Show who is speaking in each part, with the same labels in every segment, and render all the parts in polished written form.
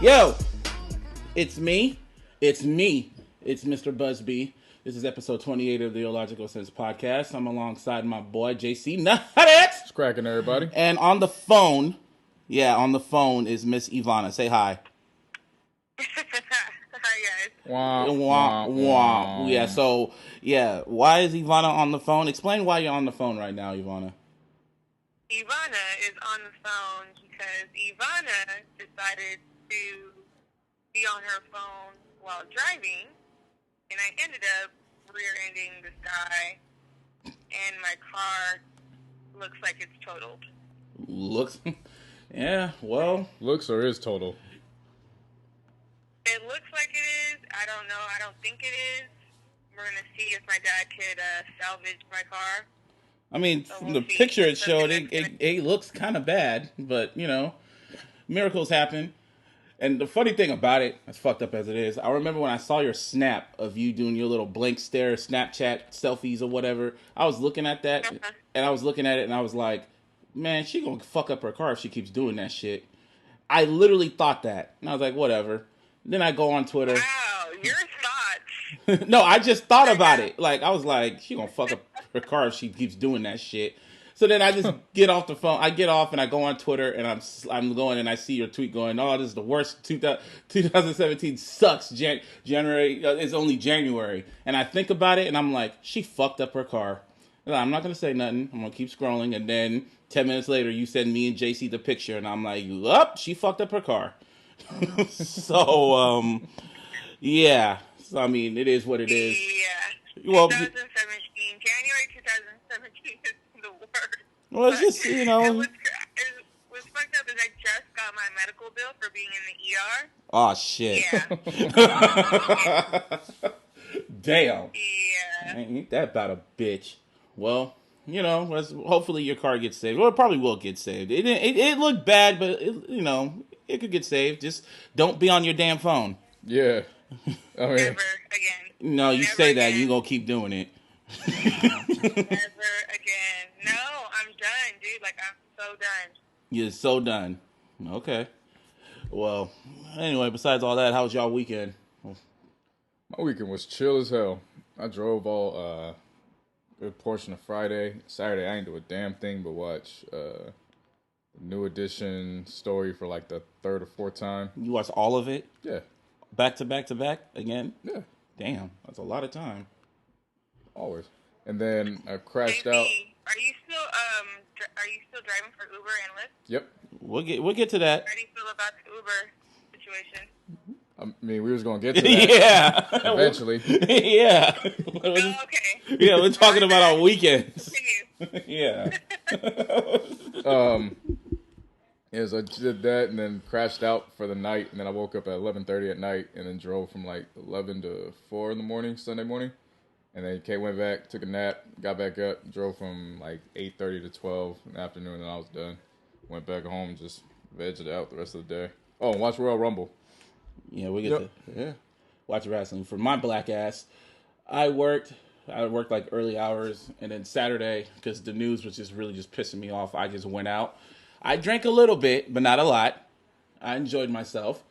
Speaker 1: Yo, it's me. It's me. It's Mr. Busby. This is episode 28 of the Illogical Sense podcast. I'm alongside my boy, JC.
Speaker 2: It's cracking, everybody.
Speaker 1: And on the phone, is Miss Yvanna. Say hi.
Speaker 3: Hi, guys.
Speaker 1: Wah. Yeah, why is Yvanna on the phone? Explain why you're on the phone right now, Yvanna.
Speaker 3: Yvanna is on the phone because Yvanna decided to be on her phone while driving, and I ended up rear-ending this guy, and my car looks like it's totaled.
Speaker 1: Looks? Yeah, well.
Speaker 2: Looks or is total?
Speaker 3: It looks like it is. I don't know. I don't think it is. We're going to see if my dad could salvage my car.
Speaker 1: I mean,
Speaker 3: So
Speaker 1: from the picture it showed, it looks kind of bad, but, you know, miracles happen. And the funny thing about it, as fucked up as it is, I remember when I saw your snap of you doing your little blank stare Snapchat selfies or whatever, I was looking at that, and I was looking at it, and I was like, man, she gonna fuck up her car if she keeps doing that shit. I literally thought that, and I was like, whatever. Then I go on Twitter.
Speaker 3: Wow, your thoughts.
Speaker 1: No, I just thought about it. Like, I was like, she gonna fuck up her car if she keeps doing that shit. So then I just get off the phone. I get off and I go on Twitter and I'm going and I see your tweet going, oh, this is the worst. 2017 sucks. January it's only January. And I think about it and I'm like, she fucked up her car. And I'm not gonna say nothing. I'm gonna keep scrolling. And then 10 minutes later, you send me and JC the picture, and I'm like, up, she fucked up her car. So yeah. So I mean, it is what it is.
Speaker 3: Yeah.
Speaker 1: Well,
Speaker 3: 2017, January 2017 is the worst.
Speaker 1: Well, it's just, you know.
Speaker 3: What's fucked up is I just got my medical bill for being in the ER.
Speaker 1: Oh, shit.
Speaker 3: Yeah.
Speaker 1: Damn.
Speaker 3: Yeah.
Speaker 1: Ain't that about a bitch? Well, you know, hopefully your car gets saved. Well, it probably will get saved. It looked bad, but, you know, it could get saved. Just don't be on your damn phone.
Speaker 2: Yeah. I mean,
Speaker 3: Never again.
Speaker 1: No, you
Speaker 3: Never
Speaker 1: say
Speaker 3: again.
Speaker 1: that, you gonna keep doing it.
Speaker 3: Never again. No, I'm done, dude. Like, I'm so done.
Speaker 1: You're so done. Okay. Well, anyway, besides all that, how was y'all weekend?
Speaker 2: my weekend was chill as hell. I drove all good portion of Friday. Saturday, I ain't do a damn thing but watch the New Edition story for like the third or fourth time.
Speaker 1: You watched all of it?
Speaker 2: Yeah.
Speaker 1: Back to back to back again?
Speaker 2: Yeah.
Speaker 1: Damn, that's a lot of time.
Speaker 2: Always. And then I crashed
Speaker 3: JP,
Speaker 2: out.
Speaker 3: Are you still driving for Uber and Lyft?
Speaker 2: Yep.
Speaker 1: We'll get to that.
Speaker 3: How do you feel about the Uber situation?
Speaker 2: I mean, we was going to get to that.
Speaker 1: Yeah.
Speaker 2: Eventually.
Speaker 1: Yeah.
Speaker 3: Oh, okay.
Speaker 1: Yeah, we're talking about our weekends.
Speaker 3: Continue.
Speaker 1: Yeah.
Speaker 2: Yeah, so I did that and then crashed out for the night, and then I woke up at 11:30 at night and then drove from like 11 to 4 in the morning, Sunday morning. And then went back, took a nap, got back up, drove from like 8:30 to 12 in the afternoon, and then I was done. Went back home, just vegged out the rest of the day. Oh, and watch Royal Rumble.
Speaker 1: Yeah, we get to watch wrestling. For my black ass, I worked like early hours, and then Saturday, because the news was just really just pissing me off, I just went out. I drank a little bit, but not a lot. I enjoyed myself.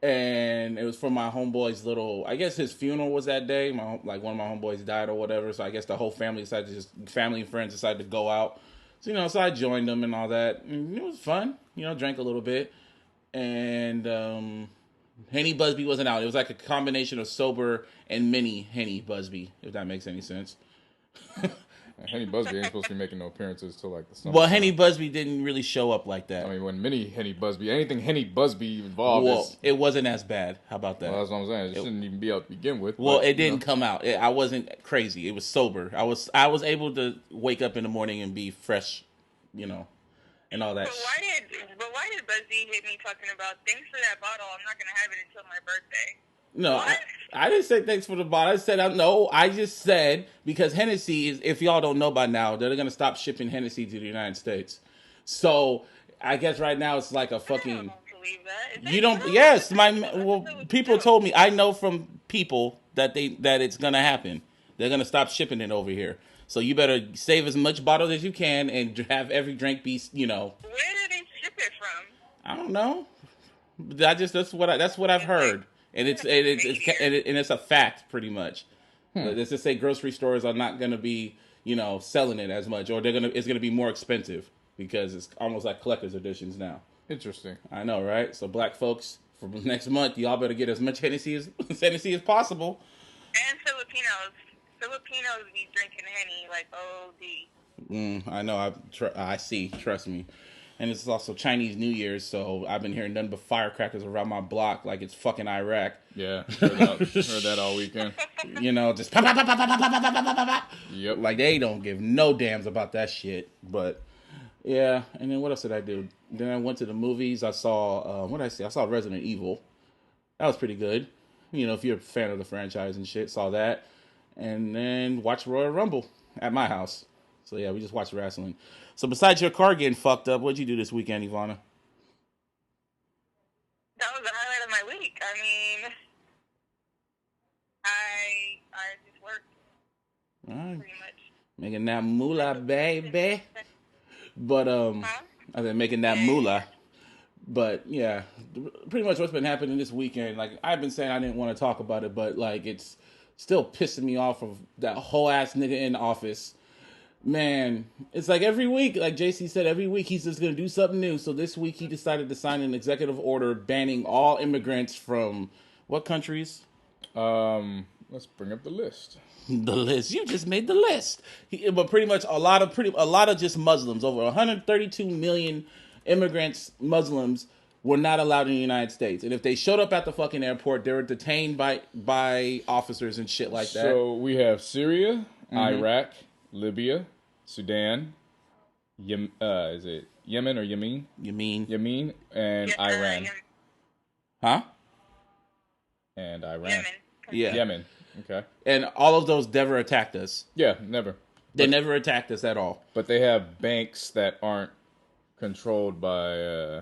Speaker 1: And it was for my homeboy's I guess his funeral was that day. One of my homeboys died or whatever. So I guess the whole family family and friends decided to go out. So, you know, so I joined them and all that. And it was fun. You know, drank a little bit. And Henny Busby wasn't out. It was like a combination of sober and mini Henny Busby, if that makes any sense.
Speaker 2: Henny Busby ain't supposed to be making no appearances till like the summer.
Speaker 1: Well, Henny Busby didn't really show up like that.
Speaker 2: I mean, when mini Henny Busby, anything Henny Busby involved
Speaker 1: it wasn't as bad. How about that?
Speaker 2: Well, that's what I'm saying. It shouldn't even be out to begin with.
Speaker 1: Well, it didn't come out. I wasn't crazy. It was sober. I was able to wake up in the morning and be fresh, you know, and all that.
Speaker 3: But why did Busby hit me talking about thanks for that bottle? I'm not gonna have it until my birthday.
Speaker 1: No, I didn't say thanks for the bottle. I said I just said because Hennessy is, if y'all don't know by now, they're gonna stop shipping Hennessy to the United States. So I guess right now it's like a fucking.
Speaker 3: I don't believe that.
Speaker 1: You don't? Yes, people told me. I know from people that it's gonna happen. They're gonna stop shipping it over here. So you better save as much bottle as you can and have every drink be, you know.
Speaker 3: Where do they ship it from?
Speaker 1: I don't know. That's what I've heard, and it's a fact pretty much. Let's just say grocery stores are not going to be, selling it as much, or it's going to be more expensive because it's almost like collector's editions now.
Speaker 2: Interesting.
Speaker 1: I know, right? So black folks, for next month, y'all better get as much Hennessy as possible.
Speaker 3: And Filipinos be drinking Henny like OD.
Speaker 1: I know. I see. Trust me. And it's also Chinese New Year's, so I've been hearing nothing but firecrackers around my block like it's fucking Iraq.
Speaker 2: Yeah, heard that all weekend.
Speaker 1: Just pop, pop, pop, pop, pop, pop, pop, pop, pop.
Speaker 2: Yep.
Speaker 1: Like, they don't give no damns about that shit. But, yeah. And then what else did I do? Then I went to the movies. I saw, what did I see? I saw Resident Evil. That was pretty good. If you're a fan of the franchise and shit, saw that. And then watched Royal Rumble at my house. So, yeah, we just watched wrestling. So, besides your car getting fucked up, what'd you do this weekend, Yvanna?
Speaker 3: That was the highlight of my week. I mean, I just worked.
Speaker 1: All right.
Speaker 3: Pretty much.
Speaker 1: Making that moolah, baby. But, I said making that moolah. But, yeah, pretty much what's been happening this weekend. Like, I've been saying I didn't want to talk about it, but, like, it's still pissing me off of that whole ass nigga in the office. Man, it's like every week, like JC said, every week he's just going to do something new. So this week he decided to sign an executive order banning all immigrants from what countries?
Speaker 2: Let's bring up the list.
Speaker 1: The list. You just made the list. But pretty much a lot of just Muslims. Over 132 million immigrants, Muslims, were not allowed in the United States. And if they showed up at the fucking airport, they were detained by officers and shit like that.
Speaker 2: So we have Syria, Iraq, Libya, Sudan, is it Yemen or Yemen? Yemen and Iran.
Speaker 1: Huh?
Speaker 2: And Iran.
Speaker 3: Yemen.
Speaker 1: Yeah.
Speaker 2: Yemen. Okay.
Speaker 1: And all of those never attacked us.
Speaker 2: Yeah, never.
Speaker 1: They never attacked us at all.
Speaker 2: But they have banks that aren't controlled by,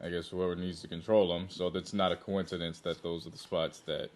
Speaker 2: I guess, whoever needs to control them. So that's not a coincidence that those are the spots that,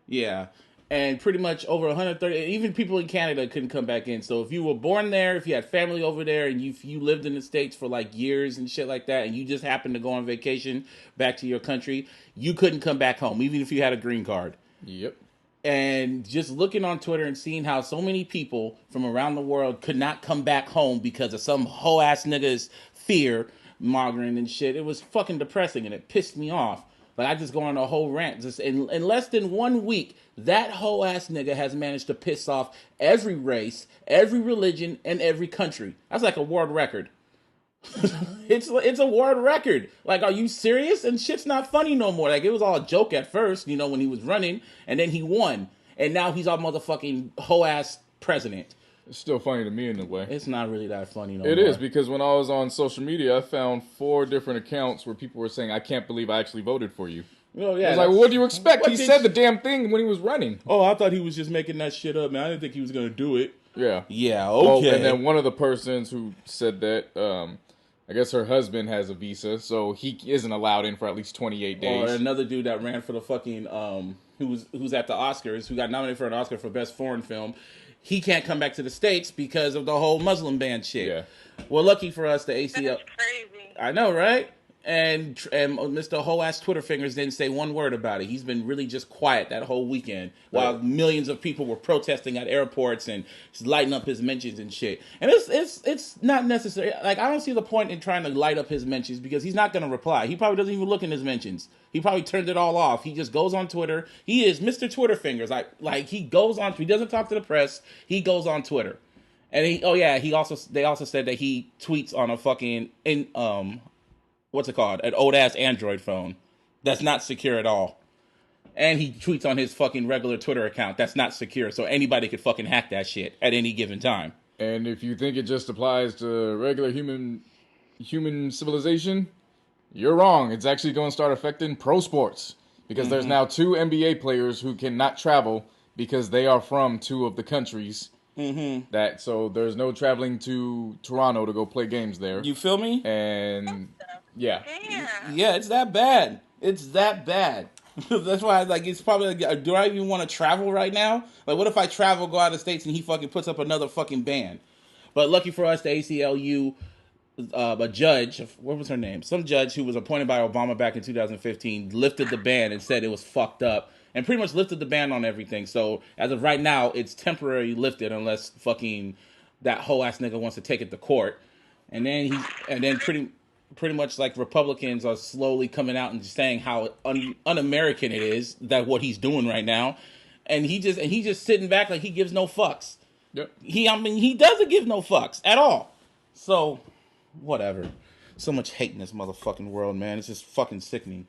Speaker 1: Yeah. And pretty much over 130, even people in Canada couldn't come back in. So if you were born there, if you had family over there, and you lived in the States for like years and shit like that, and you just happened to go on vacation back to your country, you couldn't come back home, even if you had a green card.
Speaker 2: Yep.
Speaker 1: And just looking on Twitter and seeing how so many people from around the world could not come back home because of some hoe ass nigga's fear mongering and shit, it was fucking depressing and it pissed me off. Like, I just go on a whole rant. Just in less than 1 week, that whole ass nigga has managed to piss off every race, every religion, and every country. That's like a world record. It's a world record. Like, are you serious? And shit's not funny no more. Like, it was all a joke at first, when he was running, and then he won. And now he's our motherfucking whole ass president.
Speaker 2: It's still funny to me in a way.
Speaker 1: It's not really that funny no more.
Speaker 2: It is, because when I was on social media, I found 4 different accounts where people were saying, I can't believe I actually voted for you.
Speaker 1: Oh, yeah,
Speaker 2: I was like, well, what do you expect? He said the damn thing when he was running.
Speaker 1: Oh, I thought he was just making that shit up, man. I didn't think he was going to do it.
Speaker 2: Yeah.
Speaker 1: Yeah, okay.
Speaker 2: Well, and then one of the persons who said that, I guess her husband has a visa, so he isn't allowed in for at least 28 days.
Speaker 1: Or another dude that ran for the fucking, who's at the Oscars, who got nominated for an Oscar for Best Foreign Film. He can't come back to the States because of the whole Muslim ban shit. Yeah. Well, lucky for us, the ACL...
Speaker 3: That's crazy.
Speaker 1: I know, right? And Mr. Whole Ass Twitter Fingers didn't say one word about it. He's been really just quiet that whole weekend while millions of people were protesting at airports and lighting up his mentions and shit. And it's not necessary. Like, I don't see the point in trying to light up his mentions because he's not going to reply. He probably doesn't even look in his mentions. He probably turned it all off. He just goes on Twitter. He is Mr. Twitter Fingers. Like he goes on. He doesn't talk to the press. He goes on Twitter. And they also said that he tweets on a fucking what's it called? An old ass Android phone that's not secure at all. And he tweets on his fucking regular Twitter account that's not secure, so anybody could fucking hack that shit at any given time.
Speaker 2: And if you think it just applies to regular human civilization, you're wrong. It's actually going to start affecting pro sports because there's now 2 NBA players who cannot travel because they are from 2 of the countries. So there's no traveling to Toronto to go play games there.
Speaker 1: You feel me?
Speaker 2: And yeah,
Speaker 1: it's that bad. It's that bad. That's why, it's probably like, do I even want to travel right now? Like, what if I travel, go out of the States, and he fucking puts up another fucking ban? But lucky for us, the ACLU a judge, what was her name? Some judge who was appointed by Obama back in 2015 lifted the ban and said it was fucked up and pretty much lifted the ban on everything. So as of right now, it's temporarily lifted unless fucking that whole ass nigga wants to take it to court. And then pretty much like Republicans are slowly coming out and saying how un-American it is that what he's doing right now. And he just sitting back like he gives no fucks.
Speaker 2: Yep.
Speaker 1: He doesn't give no fucks at all. So whatever. So much hate in this motherfucking world, man. It's just fucking sickening.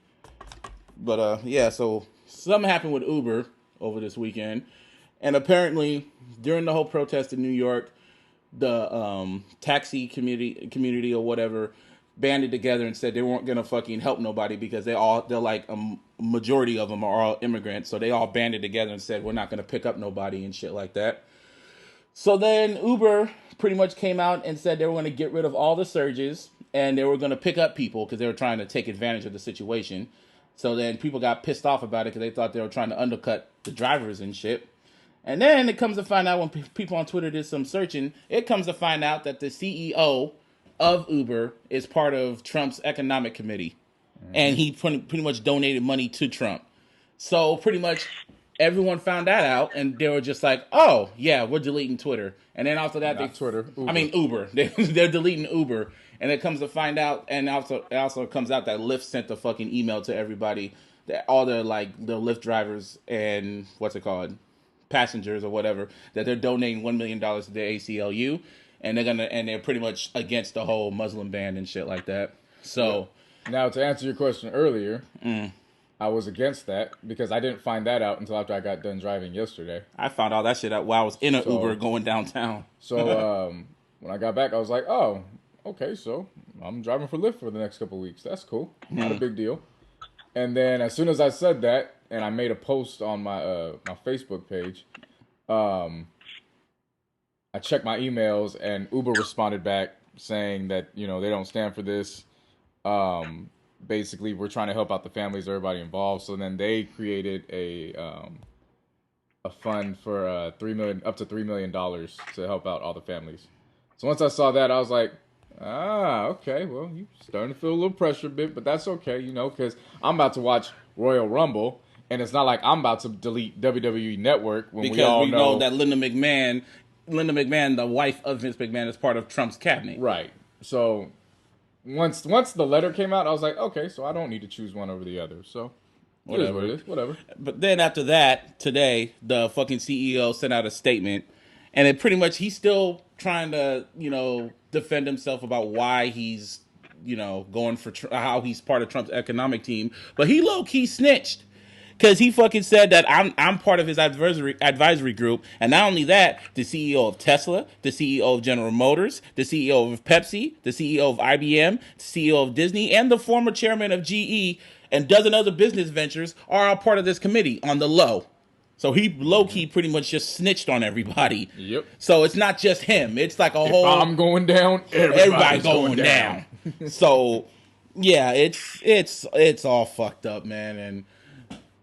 Speaker 1: But yeah, so something happened with Uber over this weekend. And apparently during the whole protest in New York, the taxi community or whatever banded together and said they weren't gonna fucking help nobody because they're like a majority of them are all immigrants, so they all banded together and said we're not gonna pick up nobody and shit like that. So then Uber pretty much came out and said they were going to get rid of all the surges and they were going to pick up people because they were trying to take advantage of the situation. So then people got pissed off about it because they thought they were trying to undercut the drivers and shit. And then it comes to find out when people on Twitter did some searching, it comes to find out that the CEO of Uber is part of Trump's economic committee. Mm-hmm. And he pretty much donated money to Trump. So pretty much everyone found that out, and they were just like, "Oh, yeah, we're deleting Twitter." And then after that, Uber. They're deleting Uber, and it comes to find out, and it also comes out that Lyft sent the fucking email to everybody that all the Lyft drivers and passengers or whatever, that they're donating $1 million to the ACLU, and they're pretty much against the whole Muslim ban and shit like that. So
Speaker 2: now to answer your question earlier. I was against that because I didn't find that out until after I got done driving yesterday.
Speaker 1: I found all that shit out while I was in an Uber going downtown.
Speaker 2: So when I got back, I was like, oh, okay, so I'm driving for Lyft for the next couple of weeks. That's cool. Not a big deal. And then as soon as I said that, and I made a post on my my Facebook page, I checked my emails, and Uber responded back saying that, they don't stand for this. Basically, we're trying to help out the families, everybody involved. So then they created a fund for up to $3 million to help out all the families. So once I saw that, I was like, okay, well, you starting to feel a little pressure a bit, but that's okay, because I'm about to watch Royal Rumble, and it's not like I'm about to delete WWE Network
Speaker 1: because we know that Linda McMahon, the wife of Vince McMahon, is part of Trump's cabinet.
Speaker 2: Right. So Once the letter came out, I was like, okay, so I don't need to choose one over the other. So it is what it is, whatever.
Speaker 1: But then after that, today, the fucking CEO sent out a statement, and it pretty much, he's still trying to, defend himself about why he's, going for how he's part of Trump's economic team. But he low-key snitched. Because he fucking said that I'm part of his advisory group. And not only that, the CEO of Tesla, the CEO of General Motors, the CEO of Pepsi, the CEO of IBM, the CEO of Disney, and the former chairman of GE and dozen other business ventures are a part of this committee on the low. So he low-key pretty much just snitched on everybody.
Speaker 2: Yep.
Speaker 1: So it's not just him. It's like if
Speaker 2: I'm going down, everybody's going down.
Speaker 1: So, yeah, it's all fucked up, man.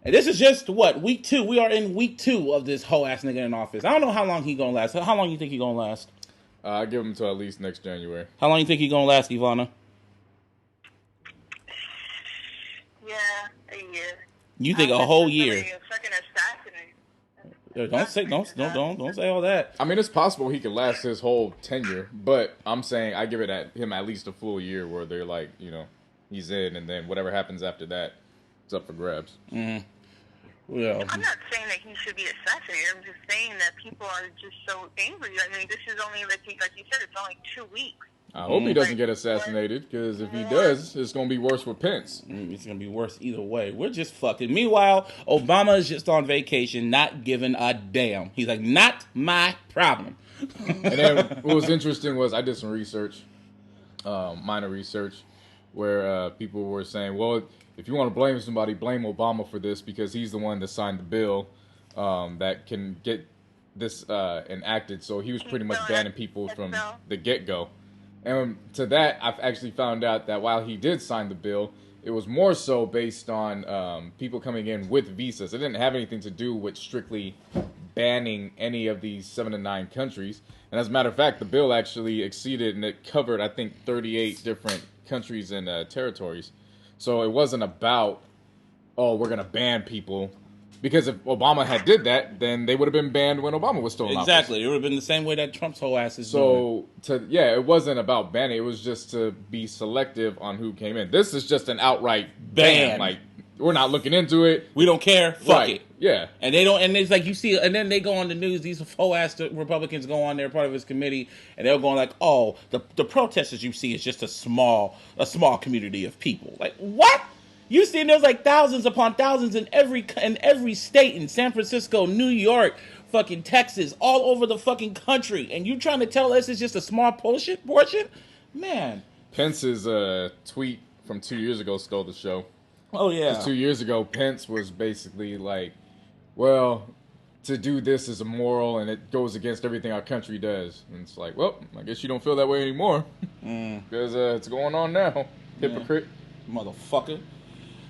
Speaker 1: And this is just, week 2? We are in week 2 of this whole ass nigga in office. I don't know how long he gonna last. How long you think he gonna last?
Speaker 2: I give him until at least next January.
Speaker 1: How long you think he gonna last, Yvanna?
Speaker 3: Yeah, a year.
Speaker 1: You think a whole year?
Speaker 3: Fucking assassinate.
Speaker 1: Don't say all that.
Speaker 2: I mean, it's possible he could last his whole tenure, but I'm saying I give him at least a full year where they're like, he's in, and then whatever happens after that, it's up for grabs.
Speaker 1: Mm-hmm. Well,
Speaker 3: I'm not saying that he should be assassinated. I'm just saying that people are just so angry. I mean, this is only, like you said, it's only 2 weeks.
Speaker 2: I hope he doesn't get assassinated, because if he does, it's going to be worse with Pence.
Speaker 1: It's going to be worse either way. We're just fucking. Meanwhile, Obama is just on vacation, not giving a damn. He's like, not my problem.
Speaker 2: And then what was interesting was I did some research, minor research, where people were saying, well, if you want to blame somebody, blame Obama for this, because he's the one that signed the bill that can get this enacted. So he was pretty much banning people from the get-go. And to that, I've actually found out that while he did sign the bill, it was more so based on people coming in with visas. It didn't have anything to do with strictly banning any of these 7 to 9 countries. And as a matter of fact, the bill actually exceeded and it covered, I think, 38 different countries and territories. So it wasn't about, oh, we're going to ban people. Because if Obama had did that, then they would have been banned when Obama was still in office.
Speaker 1: Exactly. It would have been the same way that Trump's whole ass is doing.
Speaker 2: It wasn't about banning. It was just to be selective on who came in. This is just an outright ban. Like, we're not looking into it.
Speaker 1: We don't care. Fuck it.
Speaker 2: Yeah.
Speaker 1: And they don't. And it's like you see, and then they go on the news. These whole ass Republicans go on there, part of his committee, and they're going like, "Oh, the protesters you see is just a small community of people." Like what? You see, there's like thousands upon thousands in every state, in San Francisco, New York, fucking Texas, all over the fucking country, and you trying to tell us it's just a small portion? Man.
Speaker 2: Pence's tweet from 2 years ago stole the show.
Speaker 1: Oh yeah.
Speaker 2: 2 years ago, Pence was basically like, well, to do this is immoral and it goes against everything our country does. And it's like, well, I guess you don't feel that way anymore. Because it's going on now. Hypocrite.
Speaker 1: Motherfucker.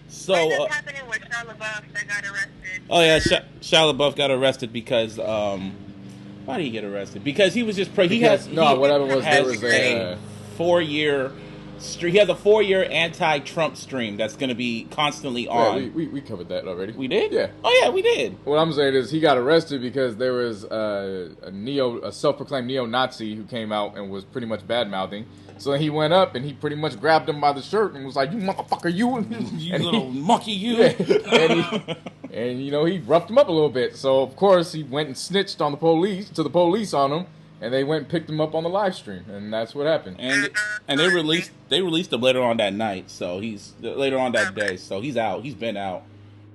Speaker 1: So,
Speaker 3: what is happening with Shia LaBeouf that got arrested?
Speaker 1: Oh yeah, Shia LaBeouf got arrested because why did he get arrested? Because he was just
Speaker 2: there was a
Speaker 1: 4-year. He has a 4-year anti-Trump stream that's going to be constantly on.
Speaker 2: Yeah, we covered that already.
Speaker 1: We did?
Speaker 2: Yeah.
Speaker 1: Oh yeah, we did.
Speaker 2: What I'm saying is he got arrested because there was a self-proclaimed neo-Nazi who came out and was pretty much bad-mouthing. So he went up and he pretty much grabbed him by the shirt and was like, "You motherfucker, you
Speaker 1: little monkey, you!"
Speaker 2: Yeah. And he roughed him up a little bit. So of course he went and snitched on the police on him, and they went and picked him up on the live stream, and that's what happened.
Speaker 1: And they released him later on that night. So he's later on that day. So he's out. He's been out.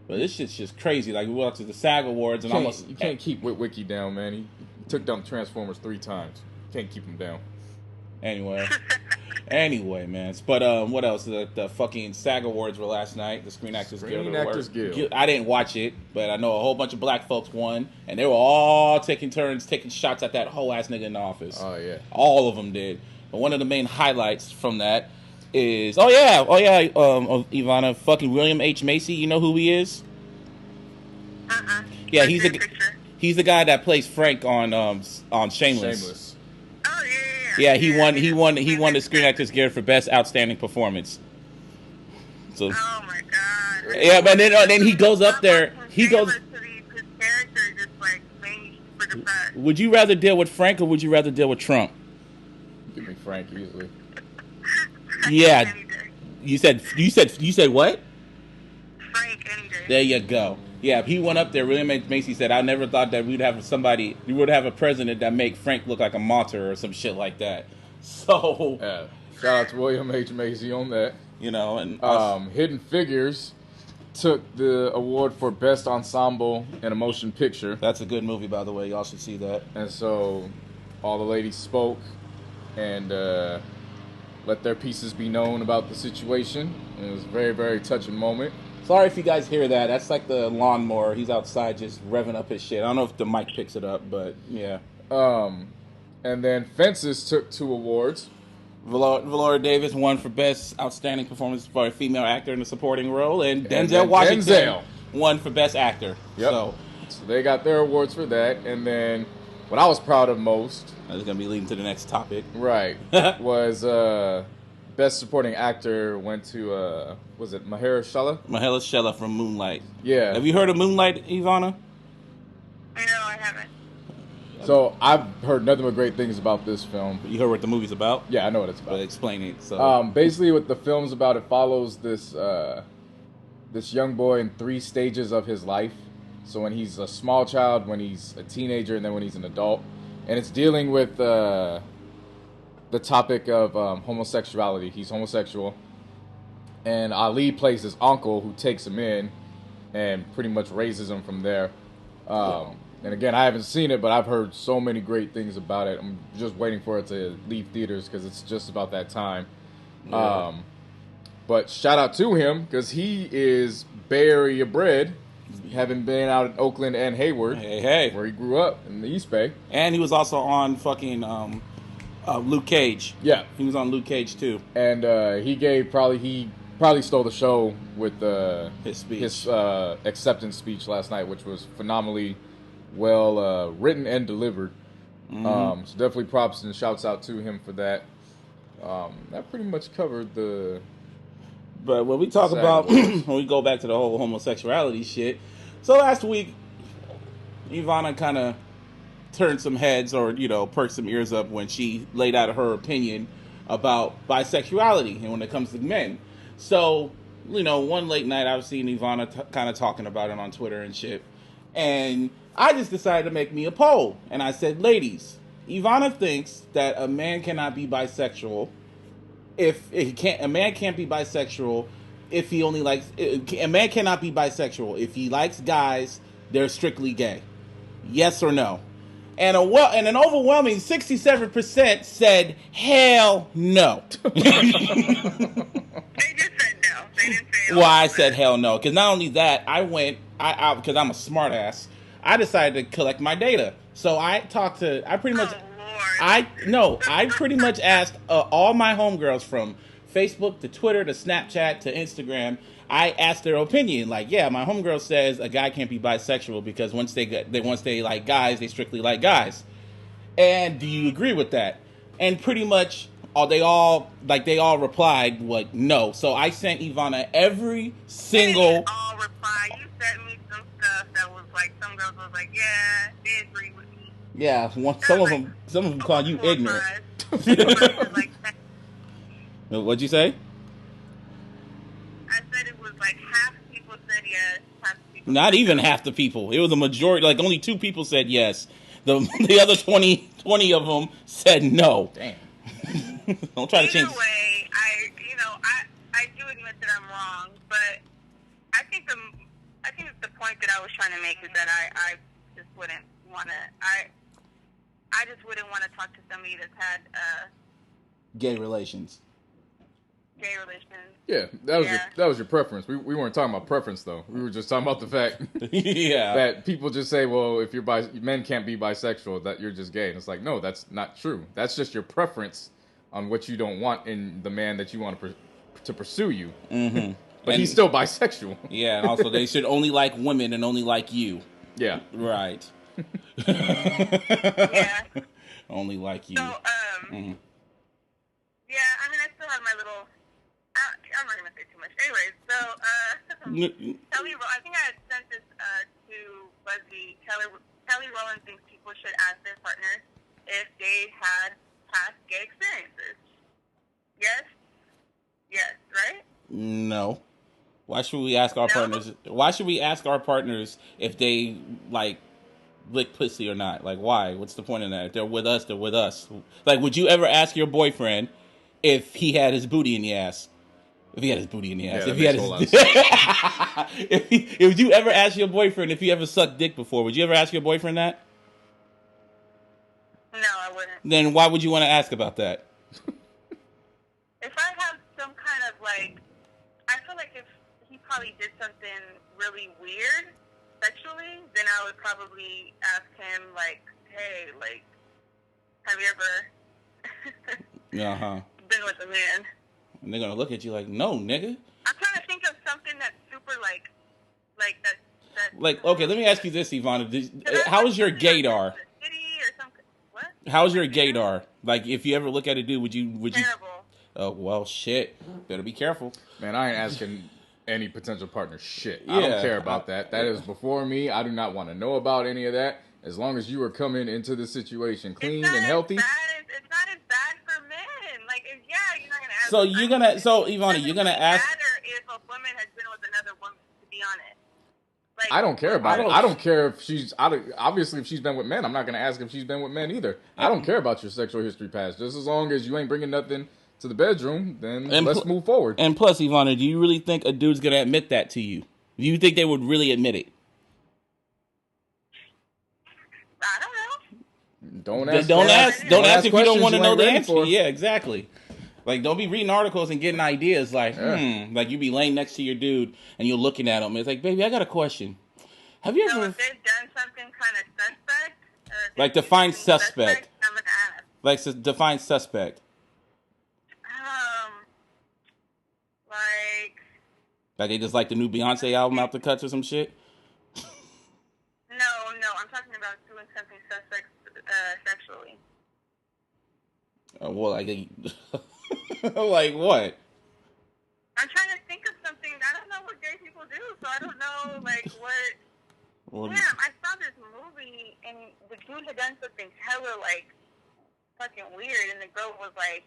Speaker 1: But this shit's just crazy. Like we went to the SAG Awards and
Speaker 2: you can't keep Witwicky down, man. He took down Transformers 3 times. Can't keep him down.
Speaker 1: Anyway, man. But what else? The fucking SAG Awards were last night. The Screen Actors Guild. I didn't watch it, but I know a whole bunch of black folks won, and they were all taking turns taking shots at that whole ass nigga in the office.
Speaker 2: Oh yeah,
Speaker 1: all of them did. But one of the main highlights from that is Yvanna, fucking William H. Macy. You know who he is? Yeah, he's the guy that plays Frank on Shameless.
Speaker 3: Oh yeah.
Speaker 1: Yeah, he won the Screen Actors Guild for Best Outstanding Performance. So,
Speaker 3: oh my god.
Speaker 1: Yeah, but then he goes up there. His character
Speaker 3: just like made for the best.
Speaker 1: Would you rather deal with Frank or would you rather deal with Trump?
Speaker 2: Give me Frank easily.
Speaker 1: Yeah. You said what?
Speaker 3: Frank any day.
Speaker 1: There you go. Yeah, he went up there. William H. Macy said, "I never thought that we would have a president that make Frank look like a martyr or some shit like that." So,
Speaker 2: shout out to William H. Macy on that.
Speaker 1: And
Speaker 2: Hidden Figures took the award for Best Ensemble in a Motion Picture.
Speaker 1: That's a good movie, by the way. Y'all should see that.
Speaker 2: And so, all the ladies spoke and let their pieces be known about the situation. And it was a very, very touching moment.
Speaker 1: Sorry if you guys hear that. That's like the lawnmower. He's outside just revving up his shit. I don't know if the mic picks it up, but yeah.
Speaker 2: And then Fences took 2 awards.
Speaker 1: Viola Davis won for Best Outstanding Performance for a Female Actor in a Supporting Role, and Denzel Washington won for Best Actor.
Speaker 2: Yep. So they got their awards for that. And then what I was proud of most...
Speaker 1: That's going to be leading to the next topic.
Speaker 2: Right. was... Best Supporting Actor went to, was it Mahershala?
Speaker 1: Mahershala from Moonlight.
Speaker 2: Yeah.
Speaker 1: Have you heard of Moonlight, Yvanna?
Speaker 3: No, I haven't.
Speaker 2: So, I've heard nothing but great things about this film.
Speaker 1: You heard what the movie's about?
Speaker 2: Yeah, I know what it's about.
Speaker 1: But explain it. So.
Speaker 2: Basically, what the film's about, it follows this young boy in 3 stages of his life. So, when he's a small child, when he's a teenager, and then when he's an adult. And it's dealing with... the topic of homosexuality. He's homosexual. And Ali plays his uncle who takes him in and pretty much raises him from there. And again, I haven't seen it, but I've heard so many great things about it. I'm just waiting for it to leave theaters because it's just about that time. Yeah. But shout out to him because he is Bay Area bred, having been out in Oakland and Hayward, where he grew up in the East Bay.
Speaker 1: And he was also on fucking... Luke Cage.
Speaker 2: Yeah.
Speaker 1: He was on Luke Cage too.
Speaker 2: And he probably stole the show with
Speaker 1: his speech.
Speaker 2: His acceptance speech last night, which was phenomenally well written and delivered.
Speaker 1: Mm-hmm.
Speaker 2: So definitely props and shouts out to him for that. That pretty much covered the.
Speaker 1: But when we talk
Speaker 2: SAG
Speaker 1: about
Speaker 2: Awards.
Speaker 1: when we go back to the whole homosexuality shit, so last week Yvanna kind of turned some heads or perked some ears up when she laid out her opinion about bisexuality and when it comes to men. So one late night I was seeing Yvanna kind of talking about it on Twitter and shit, and I just decided to make me a poll, and I said, ladies, Yvanna thinks that a man cannot be bisexual if he can't. A man can't be bisexual if he only likes. A man cannot be bisexual if he likes guys. They're strictly gay. Yes or no? And an overwhelming 67% said hell no.
Speaker 3: They just said no. They didn't say.
Speaker 1: Well, I said hell no because not only that, I because I'm a smartass. I decided to collect my data. So I pretty much.
Speaker 3: Lord.
Speaker 1: I pretty much asked all my homegirls from Facebook to Twitter to Snapchat to Instagram. I asked their opinion. Like, yeah, my homegirl says a guy can't be bisexual because once they like guys, they strictly like guys. And do you agree with that? And pretty much they all replied like no. So I sent Yvanna every single.
Speaker 3: They didn't all reply. You sent me some stuff that was like some girls was like, yeah, they agree with me.
Speaker 1: Yeah, some of them call you ignorant. What'd you say?
Speaker 3: I said it was like half people said yes, half people.
Speaker 1: Not even half the people. It was a majority. Like only 2 people said yes. The other 20 of them said no.
Speaker 2: Damn.
Speaker 1: Don't try to change.
Speaker 3: Either way, I do admit that I'm wrong, but I think the point that I was trying to make is that I just wouldn't want to. I just wouldn't want to talk to somebody that's had
Speaker 1: Gay relations.
Speaker 3: Gay relations.
Speaker 2: Yeah, that was your preference. We weren't talking about preference though. We were just talking about the fact
Speaker 1: yeah.
Speaker 2: that people just say, well, if men can't be bisexual, that you're just gay. And it's like, no, that's not true. That's just your preference on what you don't want in the man that you want to pursue you.
Speaker 1: Mm-hmm.
Speaker 2: But he's still bisexual.
Speaker 1: Yeah, and also they should only like women and only like you.
Speaker 2: Yeah.
Speaker 1: Right.
Speaker 3: Yeah.
Speaker 1: Only like you.
Speaker 3: So,
Speaker 1: mm-hmm.
Speaker 3: Yeah, I mean, I still have my little. I'm not gonna say too much. Anyways, so Kelly, I think I had sent this to Busby. Kelly Rowland thinks people should ask their partners if they had past gay experiences. Yes, right?
Speaker 1: No. Why should we ask our partners? Why should we ask our partners if they like lick pussy or not? Like, why? What's the point in that? If they're with us, they're with us. Like, would you ever ask your boyfriend if he had his booty in the ass? If he had his booty in the ass.
Speaker 2: Yeah,
Speaker 1: If he had his if you ever ask your boyfriend if he ever sucked dick before, would you ever ask your boyfriend that?
Speaker 3: No, I wouldn't.
Speaker 1: Then why would you want to ask about that?
Speaker 3: If I have some kind of like, I feel like if he probably did something really weird sexually, then I would probably ask him like, hey, like, have you ever been with a man?
Speaker 1: And they're gonna look at you like, no, nigga.
Speaker 3: I'm trying to think of something that's super like that.
Speaker 1: Like, okay, let me ask you this, Yvanna. How is your gaydar?
Speaker 3: What?
Speaker 1: How's your gaydar? Like, if you ever look at a dude, would you?
Speaker 3: Terrible.
Speaker 1: Oh well, shit. Better be careful.
Speaker 2: Man, I ain't asking any potential partner shit.
Speaker 1: Yeah,
Speaker 2: I don't care about that. That is before me. I do not want to know about any of that. As long as you are coming into the situation clean and healthy.
Speaker 3: It's not as bad for men. Like, you're not gonna ask.
Speaker 1: So Yvanna, you're gonna ask.
Speaker 3: Matter if a woman has been with another woman, to be honest. Like,
Speaker 2: I don't care about it. I don't care if she's obviously if she's been with men. I'm not gonna ask if she's been with men either. I don't care about your sexual history past. Just as long as you ain't bringing nothing to the bedroom, then let's move forward.
Speaker 1: And plus, Yvanna, do you really think a dude's gonna admit that to you? Do you think they would really admit it?
Speaker 3: I don't know.
Speaker 2: Don't ask
Speaker 1: if you don't want to know the answer.
Speaker 2: For.
Speaker 1: Yeah, exactly. Like, don't be reading articles and getting ideas like, like you be laying next to your dude and you're looking at him. It's like, baby, I got a question. Have you ever?
Speaker 3: So if they've done something kind of suspect,
Speaker 1: like define suspect.
Speaker 3: I'm gonna ask.
Speaker 1: Like define suspect.
Speaker 3: Like
Speaker 1: they just like the new Beyonce album out the cuts or some shit.
Speaker 3: No, no, I'm talking about doing something suspect sexually.
Speaker 1: Well, like, like what?
Speaker 3: I'm trying to think of something. I don't know what gay people do, so I don't know, like, what. Damn, I saw this movie, and the dude had done something hella, like, fucking weird, and the girl was like,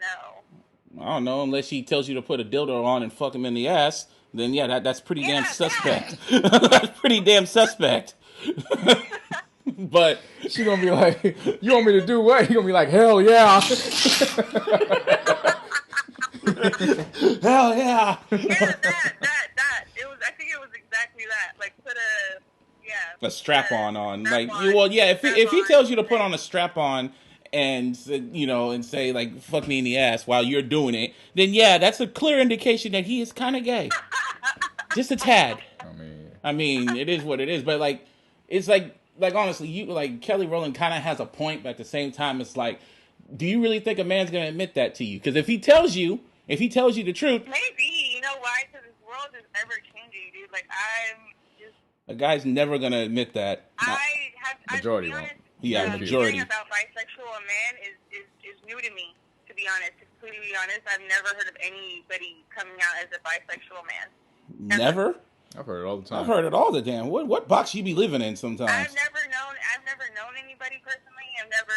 Speaker 3: no.
Speaker 1: I don't know, unless she tells you to put a dildo on and fuck him in the ass, then yeah, that's pretty damn suspect. That's pretty damn suspect. But
Speaker 2: she gonna be like, you want me to do what? He gonna be like, hell yeah.
Speaker 1: Hell yeah.
Speaker 3: Yeah, that. It was, I think it was exactly that. Like, put
Speaker 1: a strap-on on. Like, well, yeah, if he tells you to put on a strap-on and, you know, and say, like, fuck me in the ass while you're doing it, then yeah, that's a clear indication that he is kind of gay. Just a tad. I mean, it is what it is. But, like, it's like honestly, you, like, Kelly Rowland kind of has a point, but at the same time, it's like, do you really think a man's going to admit that to you? Because if he tells you the truth...
Speaker 3: Maybe. You know why? Because this world is ever-changing, dude. Like, I'm just...
Speaker 1: A guy's never going to admit that.
Speaker 2: Majority won't.
Speaker 1: Yeah, majority.
Speaker 3: Hearing about bisexual men is new to me, to be honest. To completely be honest, I've never heard of anybody coming out as a bisexual man.
Speaker 1: Never?
Speaker 2: I've heard it all the time.
Speaker 1: I've heard it all the damn. What box you be living in sometimes?
Speaker 3: I've never known anybody personally. I've never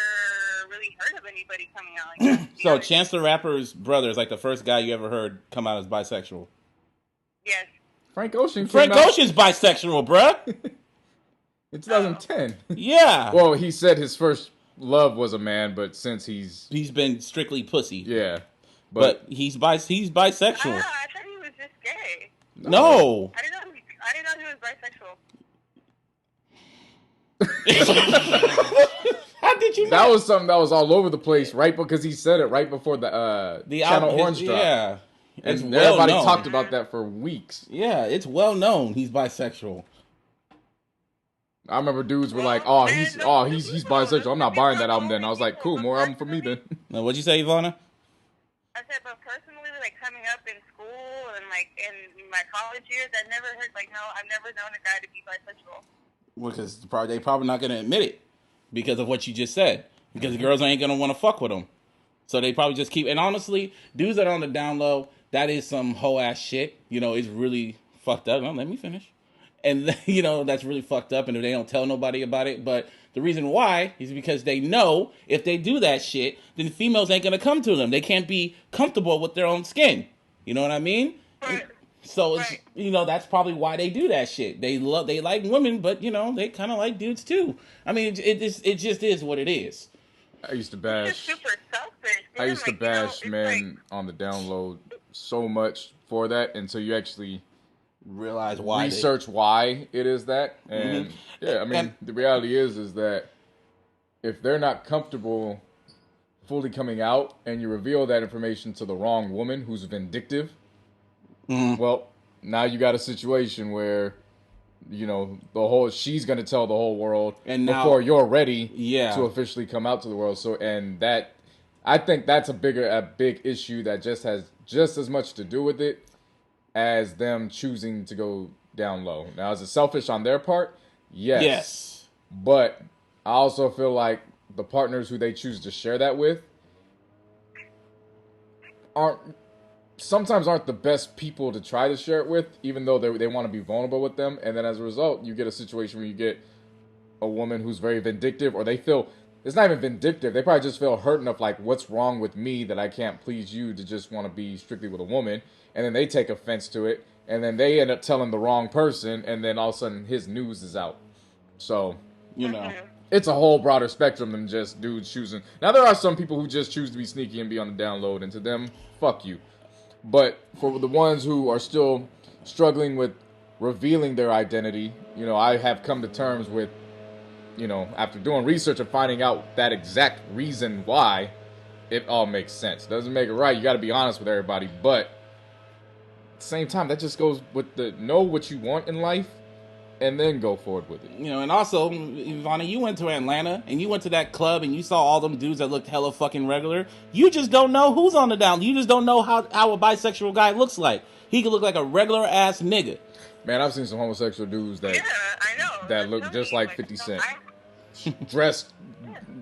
Speaker 3: really heard of anybody coming out like that.
Speaker 1: So Chance the Rapper's brother is like the first guy you ever heard come out as bisexual.
Speaker 3: Yes.
Speaker 2: Frank Ocean's
Speaker 1: bisexual, bruh.
Speaker 2: In 2010.
Speaker 1: Yeah.
Speaker 2: Well, he said his first love was a man, but since he's
Speaker 1: been strictly pussy.
Speaker 2: Yeah.
Speaker 1: But he's bisexual.
Speaker 3: I thought he was just gay.
Speaker 1: No.
Speaker 3: I didn't know he was bisexual.
Speaker 1: How did you know?
Speaker 2: That was something that was all over the place, right? Because he said it right before the Channel Orange drop.
Speaker 1: Yeah.
Speaker 2: And everybody talked about that for weeks.
Speaker 1: Yeah, it's well known he's bisexual.
Speaker 2: I remember dudes were like, he's bisexual. I'm not buying that album then. I was like, cool, more album for me then.
Speaker 1: Now, what'd you say, Yvanna?
Speaker 3: I said, but personally, like, coming up in school and, like, in my college years, I've never known a guy to be bisexual.
Speaker 1: Well, because they probably not going to admit it because of what you just said. Because the girls ain't going to want to fuck with them. So they probably just keep... And honestly, dudes that are on the down low, that is some hoe-ass shit. You know, it's really fucked up. Well, let me finish. And, you know, that's really fucked up, and if they don't tell nobody about it. But the reason why is because they know if they do that shit, then females ain't going to come to them. They can't be comfortable with their own skin. You know what I mean?
Speaker 3: Right.
Speaker 1: So, it's, you know, that's probably why they do that shit. They like women, but, you know, they kind of like dudes, too. I mean, it just is what it is.
Speaker 2: I used to bash...
Speaker 3: It's just super selfish.
Speaker 2: I used to bash men on the download so much for that until you actually...
Speaker 1: realize why
Speaker 2: research why it is that, and yeah, I mean, the reality is that if they're not comfortable fully coming out and you reveal that information to the wrong woman who's vindictive, well, now you got a situation where, you know, she's going to tell the whole world and before you're ready to officially come out to the world. So, and that, I think that's a big issue that just has just as much to do with it as them choosing to go down low. Now, is it selfish on their part? Yes. But I also feel like the partners who they choose to share that with sometimes aren't the best people to try to share it with, even though they want to be vulnerable with them. And then as a result, you get a situation where you get a woman who's very vindictive, or they feel, it's not even vindictive, they probably just feel hurt enough, like, what's wrong with me that I can't please you, to just want to be strictly with a woman. And then they take offense to it, and then they end up telling the wrong person, and then all of a sudden his news is out. So,
Speaker 1: you know,
Speaker 2: it's a whole broader spectrum than just dudes choosing. Now, there are some people who just choose to be sneaky and be on the download, and to them, fuck you. But for the ones who are still struggling with revealing their identity, you know, I have come to terms with, you know, after doing research and finding out that exact reason why, it all makes sense. Doesn't make it right. You got to be honest with everybody, but at the same time, that just goes with the know what you want in life and then go forward with it.
Speaker 1: You know, and also, Yvanna, you went to Atlanta and you went to that club and you saw all them dudes that looked hella fucking regular. You just don't know who's on the down. You just don't know how a bisexual guy looks like. He could look like a regular ass nigga.
Speaker 2: Man, I've seen some homosexual dudes that...
Speaker 3: Yeah, I know.
Speaker 2: that looked just like 50 Cent. Dressed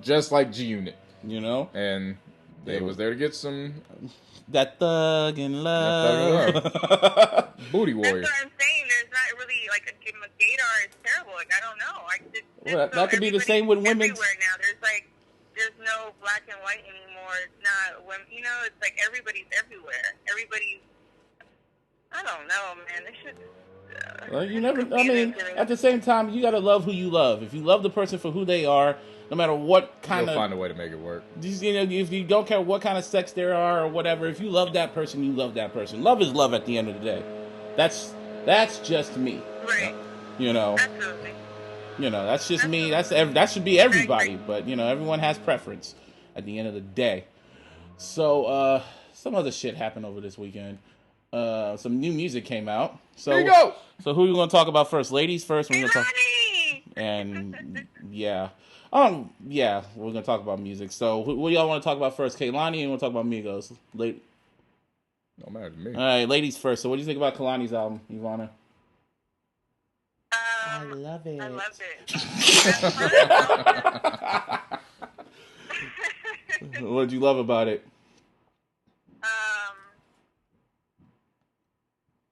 Speaker 2: just like G-Unit.
Speaker 1: You know?
Speaker 2: And they was there to get some...
Speaker 1: That thug in love.
Speaker 2: Booty warrior.
Speaker 3: That's what I'm saying. There's not really, like, a gaydar is terrible. Like, I don't know.
Speaker 1: Well, that could be the same with women.
Speaker 3: Everywhere now. There's no black and white anymore. It's not women. You know, it's like everybody's everywhere. Everybody's... I don't know, man. They should...
Speaker 1: Well, you never... I mean, at the same time, you gotta love who you love. If you love the person for who they are, no matter what kind
Speaker 2: You'll find a way to make it work.
Speaker 1: You know, if you don't care what kind of sex there are or whatever, if you love that person, you love that person. Love is love at the end of the day. That's just me.
Speaker 3: Right.
Speaker 1: You know.
Speaker 3: Absolutely.
Speaker 1: You know, that's just me. That should be everybody. But you know, everyone has preference at the end of the day. So some other shit happened over this weekend. Some new music came out. So
Speaker 2: there you go.
Speaker 1: So who are you going to talk about first? Ladies first. We're gonna talk. And yeah. Yeah, we're going to talk about music. So, what do y'all want to talk about first? Kehlani, and we'll talk about Migos?
Speaker 2: Don't matter to me.
Speaker 1: All right, ladies first. So, what do you think about Kehlani's album, Yvanna?
Speaker 3: I love it.
Speaker 1: What did you love about it?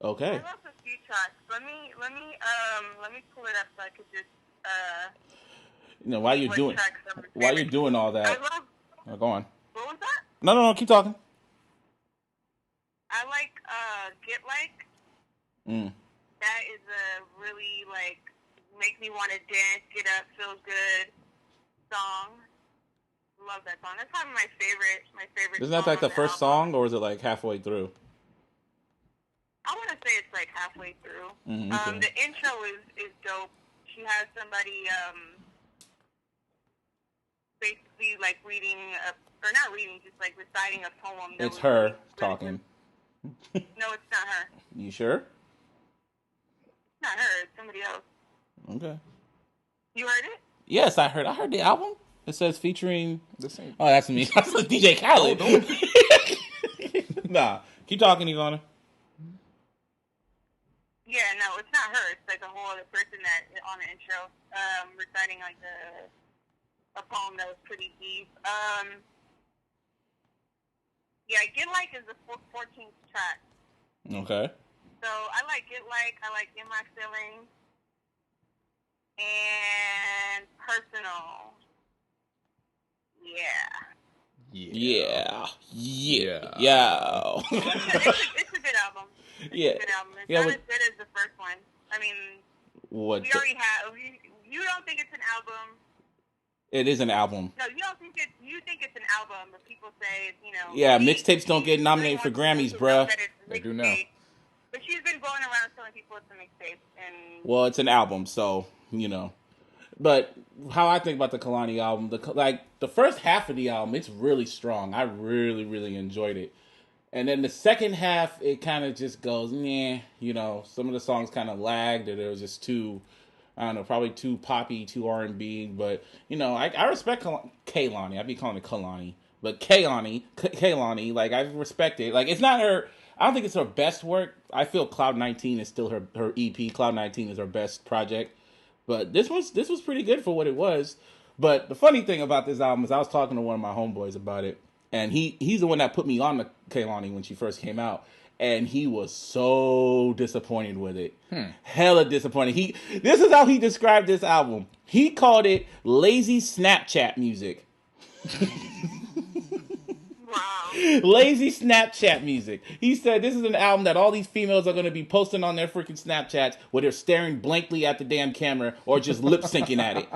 Speaker 1: Okay.
Speaker 3: I love a few tracks. Let me pull it up so I could just
Speaker 1: You know, while you're doing all that. Go on.
Speaker 3: What was that?
Speaker 1: No, keep talking.
Speaker 3: I like Get Like. That is a really, like, make me want to dance, get up, feel good song. Love that song. That's probably my favorite
Speaker 1: Isn't that like the first song, or is it like halfway through?
Speaker 3: I want to say it's like halfway through.
Speaker 1: Okay.
Speaker 3: The intro is dope. She has somebody basically like reading, or not reading, just like reciting a poem.
Speaker 1: It's her talking.
Speaker 3: No, it's not her.
Speaker 1: You sure?
Speaker 3: It's not her. It's somebody else.
Speaker 1: Okay.
Speaker 3: You heard it?
Speaker 1: Yes, I heard. I heard the album. It says featuring
Speaker 2: the same.
Speaker 1: Oh, that's me. That's DJ Khaled. Nah, keep talking, Yvanna.
Speaker 3: Yeah, no, it's not her. It's like a whole other person that on the intro, reciting like a poem that was pretty deep. Yeah, Get Like is the 14th track.
Speaker 1: Okay.
Speaker 3: So I like Get Like. I like In My Feelings and Personal. Yeah. It's a good album.
Speaker 1: Yeah.
Speaker 3: It's a good album. It's
Speaker 1: Yeah,
Speaker 3: not
Speaker 1: but-
Speaker 3: as good as the first one. I mean,
Speaker 1: What?
Speaker 3: we already have. You don't think it's an album?
Speaker 1: It is an album.
Speaker 3: No, you don't think it. You think it's an album, but people say, you know.
Speaker 1: Yeah, mixtapes don't get nominated for Grammys, bruh.
Speaker 2: They do now.
Speaker 3: But she's been going around telling people it's a mixtape, and
Speaker 1: Well, it's an album, so you know. But how I think about the Kehlani album, the first half of the album, it's really strong. I really, really enjoyed it. And then the second half, it kind of just goes, meh. You know, some of the songs kind of lagged, or they were just too, I don't know, probably too poppy, too R&B. But, you know, I respect Kehlani. I'd be calling it Kehlani. But Kehlani, like, I respect it. Like, it's not her, I don't think it's her best work. I feel Cloud 19 is still her EP. Cloud 19 is her best project. But this was pretty good for what it was. But the funny thing about this album is I was talking to one of my homeboys about it. And he's the one that put me on the Kehlani when she first came out. And he was so disappointed with it. Hella disappointed. This is how he described this album. He called it lazy Snapchat music.
Speaker 3: wow.
Speaker 1: Lazy Snapchat music. He said this is an album that all these females are going to be posting on their freaking Snapchats where they're staring blankly at the damn camera or just lip syncing at it.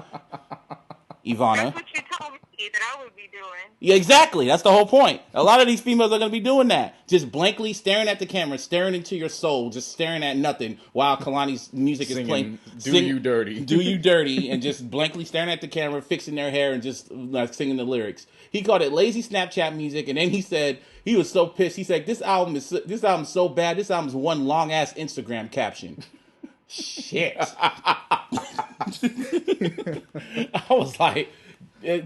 Speaker 1: Yvanna.
Speaker 3: That's what you told me that I would be doing.
Speaker 1: Yeah, exactly. That's the whole point. A lot of these females are going to be doing that. Just blankly staring at the camera, staring into your soul, just staring at nothing while Kehlani's music is playing.
Speaker 2: You dirty.
Speaker 1: Do you dirty, and just blankly staring at the camera, fixing their hair, and just like singing the lyrics. He called it lazy Snapchat music, and then he said he was so pissed. He said, this album's so bad. This album's one long-ass Instagram caption. Shit. I was like...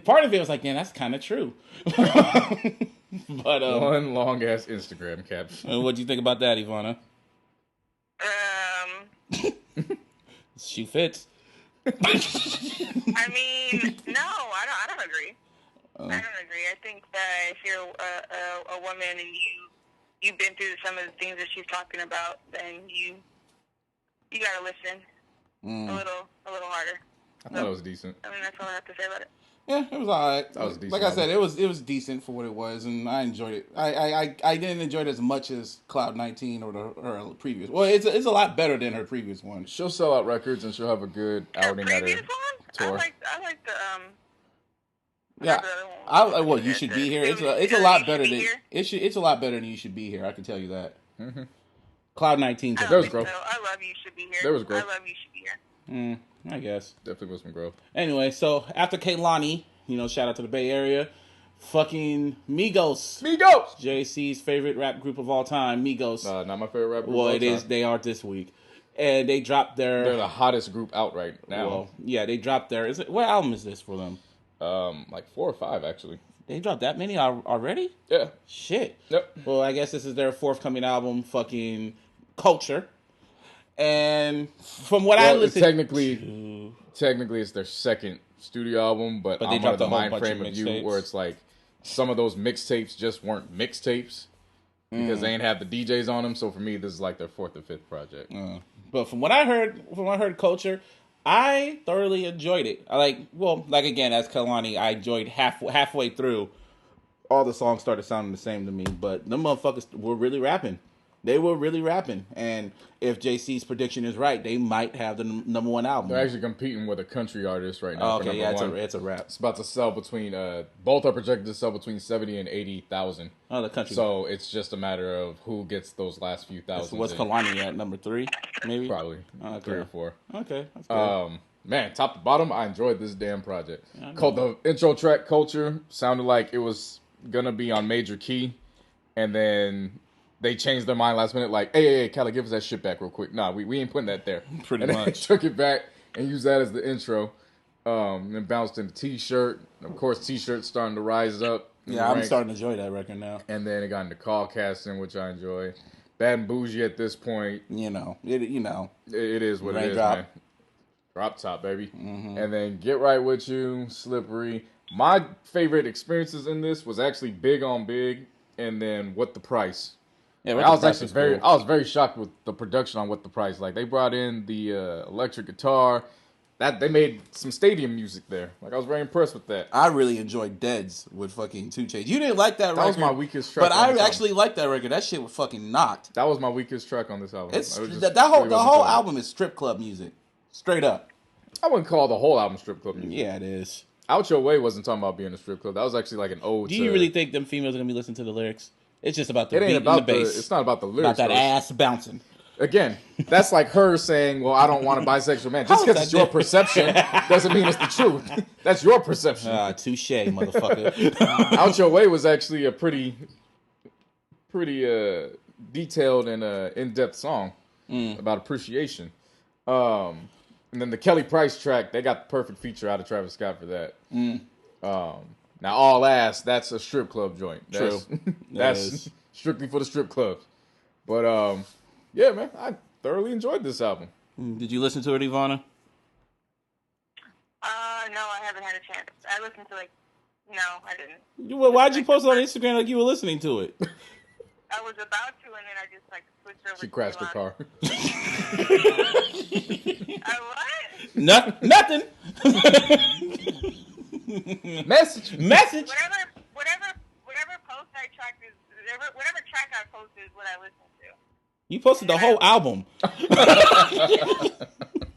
Speaker 1: Part of it was like, yeah, that's kind of true. But
Speaker 2: one long ass Instagram caption.
Speaker 1: What do you think about that, Yvanna? Shoe fits.
Speaker 3: I mean, no, I don't agree. I don't agree. I think that if you're a woman and you've been through some of the things that she's talking about, then you gotta listen a little harder.
Speaker 2: I thought it was decent.
Speaker 3: I mean, that's all I have to say about it.
Speaker 1: Yeah, it was alright.
Speaker 2: That was decent.
Speaker 1: Like I said, it was decent for what it was, and I enjoyed it. I didn't enjoy it as much as Cloud 19 or her previous. Well, it's a lot better than her previous one.
Speaker 2: She'll sell out records and she'll have a good outing at her tour.
Speaker 3: I like the
Speaker 1: Yeah, well, You Should Be Here. It's a lot better than it's a lot better than You Should Be Here. I can tell you that. Mm-hmm. Cloud 19.
Speaker 2: There was growth.
Speaker 3: So. I love You Should Be Here.
Speaker 2: There was growth.
Speaker 3: I love You Should Be Here.
Speaker 1: I guess.
Speaker 2: Definitely was some growth.
Speaker 1: Anyway, so after Kehlani, shout out to the Bay Area, fucking Migos. JC's favorite rap group of all time, Migos.
Speaker 2: Not my favorite rap group
Speaker 1: Well,
Speaker 2: of all
Speaker 1: it
Speaker 2: time.
Speaker 1: is. They are this week. And they dropped their...
Speaker 2: They're the hottest group out right now.
Speaker 1: Well, yeah, they dropped their... What album is this for them?
Speaker 2: Like 4 or 5, actually.
Speaker 1: They dropped that many already?
Speaker 2: Yeah.
Speaker 1: Shit.
Speaker 2: Yep.
Speaker 1: Well, I guess this is their forthcoming album, fucking Culture. And from what I listened
Speaker 2: technically it's their second studio album, but
Speaker 1: they
Speaker 2: I'm
Speaker 1: dropped
Speaker 2: of the
Speaker 1: a whole
Speaker 2: mind
Speaker 1: bunch
Speaker 2: frame
Speaker 1: of
Speaker 2: of you
Speaker 1: mixtapes.
Speaker 2: where it's like some of those mixtapes just weren't mixtapes because they ain't have the DJs on them. So for me, this is like their 4th or 5th project.
Speaker 1: But from what I heard Culture, I thoroughly enjoyed it. Again, as Kehlani, I enjoyed halfway through. All the songs started sounding the same to me, but them motherfuckers were really rapping. They were really rapping, and if JC's prediction is right, they might have the number 1 album.
Speaker 2: They're actually competing with a country artist right now.
Speaker 1: Okay,
Speaker 2: for
Speaker 1: yeah,
Speaker 2: number 1.
Speaker 1: it's a rap.
Speaker 2: It's about to sell between both are projected to sell between 70 and 80,000.
Speaker 1: Oh, the country.
Speaker 2: So it's just a matter of who gets those last few thousand.
Speaker 1: What's Kehlani at? Number 3, maybe?
Speaker 2: Probably.
Speaker 1: Okay.
Speaker 2: 3 or 4.
Speaker 1: Okay, that's good.
Speaker 2: Man, top to bottom, I enjoyed this damn project. Called the intro track Culture. Sounded like it was gonna be on major key, and then they changed their mind last minute. Like, hey, Kelly, give us that shit back real quick. Nah, we ain't putting that there.
Speaker 1: Pretty
Speaker 2: and
Speaker 1: much.
Speaker 2: Took it back and used that as the intro. And then bounced into T-shirt. Of course, T-shirt's starting to rise up.
Speaker 1: Yeah, I'm starting to enjoy that record now.
Speaker 2: And then it got into call casting, which I enjoy. Bad and Bougie at this point.
Speaker 1: It
Speaker 2: is what it is, man. Drop top, baby. Mm-hmm. And then Get Right With You, Slippery. My favorite experiences in this was actually Big on Big, and then What the Price. Yeah, I was very shocked with the production on What the Price. Like, they brought in the electric guitar. That they made some stadium music there. Like, I was very impressed with that.
Speaker 1: I really enjoyed Deads with fucking 2 Chainz. You didn't like that record.
Speaker 2: That was my weakest track.
Speaker 1: But I actually liked that record. That shit was fucking knocked.
Speaker 2: That was my weakest track on this album.
Speaker 1: The whole album is strip club music. Straight up.
Speaker 2: I wouldn't call the whole album strip club music.
Speaker 1: Yeah, it is.
Speaker 2: Out Your Way wasn't talking about being a strip club. That was actually like an ode.
Speaker 1: Do you really think them females are gonna be listening to the lyrics? It's just about the beat and the bass.
Speaker 2: It's not about the lyrics.
Speaker 1: About that ass bouncing.
Speaker 2: Again, that's like her saying, well, I don't want a bisexual man. Just because it's your perception doesn't mean it's the truth. That's your perception.
Speaker 1: Touche, motherfucker.
Speaker 2: Out Your Way was actually a pretty detailed and in-depth song about appreciation. And then the Kelly Price track, they got the perfect feature out of Travis Scott for that. Now, All Ass, that's a strip club joint. That's strictly for the strip clubs. But, yeah, man, I thoroughly enjoyed this album.
Speaker 1: Did you listen to it, Yvanna?
Speaker 3: No, I haven't had a chance. I listened to, no, I didn't.
Speaker 1: Well, why'd you post it on Instagram like you were listening to it?
Speaker 3: I was about to, and then I just, switched over.
Speaker 2: She crashed her car.
Speaker 3: What?
Speaker 1: Nothing.
Speaker 2: Message.
Speaker 3: Whatever post I tracked is whatever track I posted is what I listened to.
Speaker 1: You posted the whole album.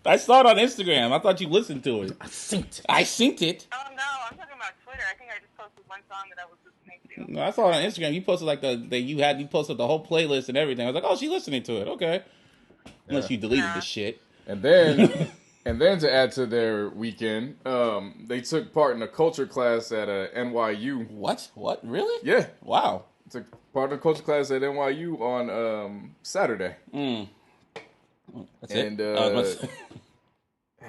Speaker 1: I saw it on Instagram. I thought you listened to it. I synced it.
Speaker 3: Oh no, I'm talking about Twitter. I think I just posted one song that I was listening to.
Speaker 1: No, I saw it on Instagram. You posted you posted the whole playlist and everything. I was like, oh, she's listening to it. Okay. Unless you deleted the shit.
Speaker 2: And then to add to their weekend, they took part in a culture class at NYU.
Speaker 1: What? Really?
Speaker 2: Yeah.
Speaker 1: Wow.
Speaker 2: Took part in a culture class at NYU on Saturday.
Speaker 1: That's
Speaker 2: and
Speaker 1: it?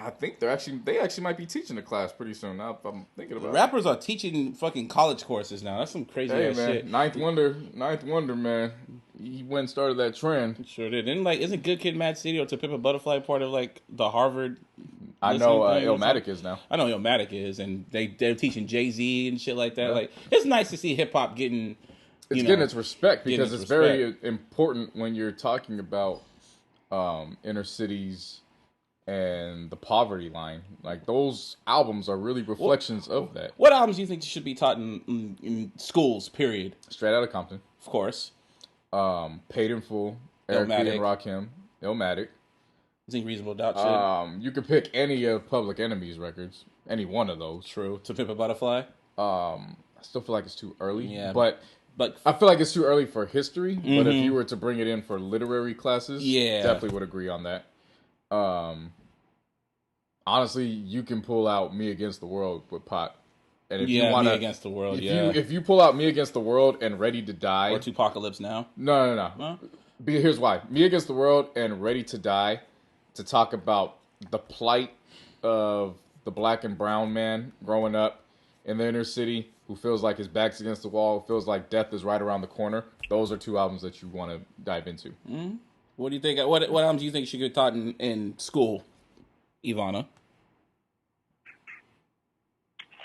Speaker 2: I think they actually might be teaching the class pretty soon. Now I'm thinking about
Speaker 1: rappers are teaching fucking college courses now. That's some crazy ass shit.
Speaker 2: Ninth Wonder, man. He went and started that trend.
Speaker 1: Sure did. Isn't Good Kid, Mad City or To Pimp a Butterfly part of the Harvard
Speaker 2: I know Illmatic is now.
Speaker 1: I know Illmatic is, and they're teaching Jay-Z and shit like that. Yeah. Like, it's nice to see hip hop getting
Speaker 2: getting its respect, because it's very important when you're talking about inner cities and the poverty line. Like, those albums are really reflections of that.
Speaker 1: What albums do you think should be taught in schools, period?
Speaker 2: Straight Outta Compton.
Speaker 1: Of course.
Speaker 2: Paid in Full, Eric B. and Rakim, Illmatic.
Speaker 1: I think Reasonable Doubt should.
Speaker 2: You could pick any of Public Enemy's records. Any one of those.
Speaker 1: True. To Pimp a Butterfly?
Speaker 2: I still feel like it's too early.
Speaker 1: Yeah.
Speaker 2: But I feel like it's too early for history. Mm-hmm. But if you were to bring it in for literary classes, definitely would agree on that. Honestly, you can pull out Me Against the World with Pac. And if you want
Speaker 1: Me Against the World,
Speaker 2: if you pull out Me Against the World and Ready to Die.
Speaker 1: Or Tupacalypse Now.
Speaker 2: No.
Speaker 1: Huh?
Speaker 2: Here's why. Me Against the World and Ready to Die, to talk about the plight of the black and brown man growing up in the inner city, who feels like his back's against the wall, feels like death is right around the corner. Those are two albums that you want to dive into.
Speaker 1: Mm-hmm. What do you think? What albums do you think should get taught in school, Yvanna?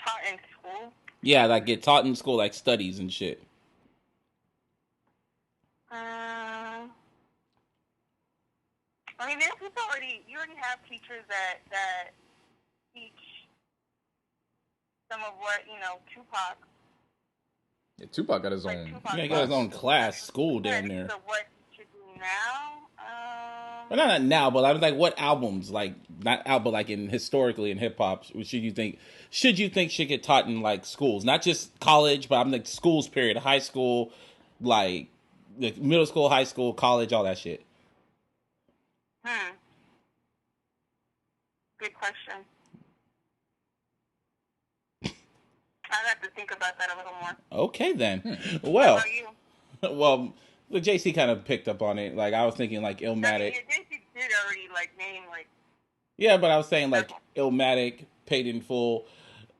Speaker 3: Taught in school?
Speaker 1: Yeah, like get taught in school, like studies and shit.
Speaker 3: I mean, you already have teachers that teach some of what, Tupac.
Speaker 2: Yeah, Tupac got his own.
Speaker 1: He got his own class, school down there.
Speaker 3: So what you should do now?
Speaker 1: Well, not now, but I was like, what albums, like not out, but like historically in hip hop, should you think should get taught in like schools, not just college, but I'm like schools period, high school, like middle school, high school, college, all that shit.
Speaker 3: Good question. I'd have to think about that a little more.
Speaker 1: Okay, then. Well,
Speaker 3: how about you?
Speaker 1: Well, the JC kind of picked up on it. Like, I was thinking, like, Illmatic.
Speaker 3: I mean, JC did already, name,
Speaker 1: Yeah, but I was saying, like, Illmatic, Paid in Full.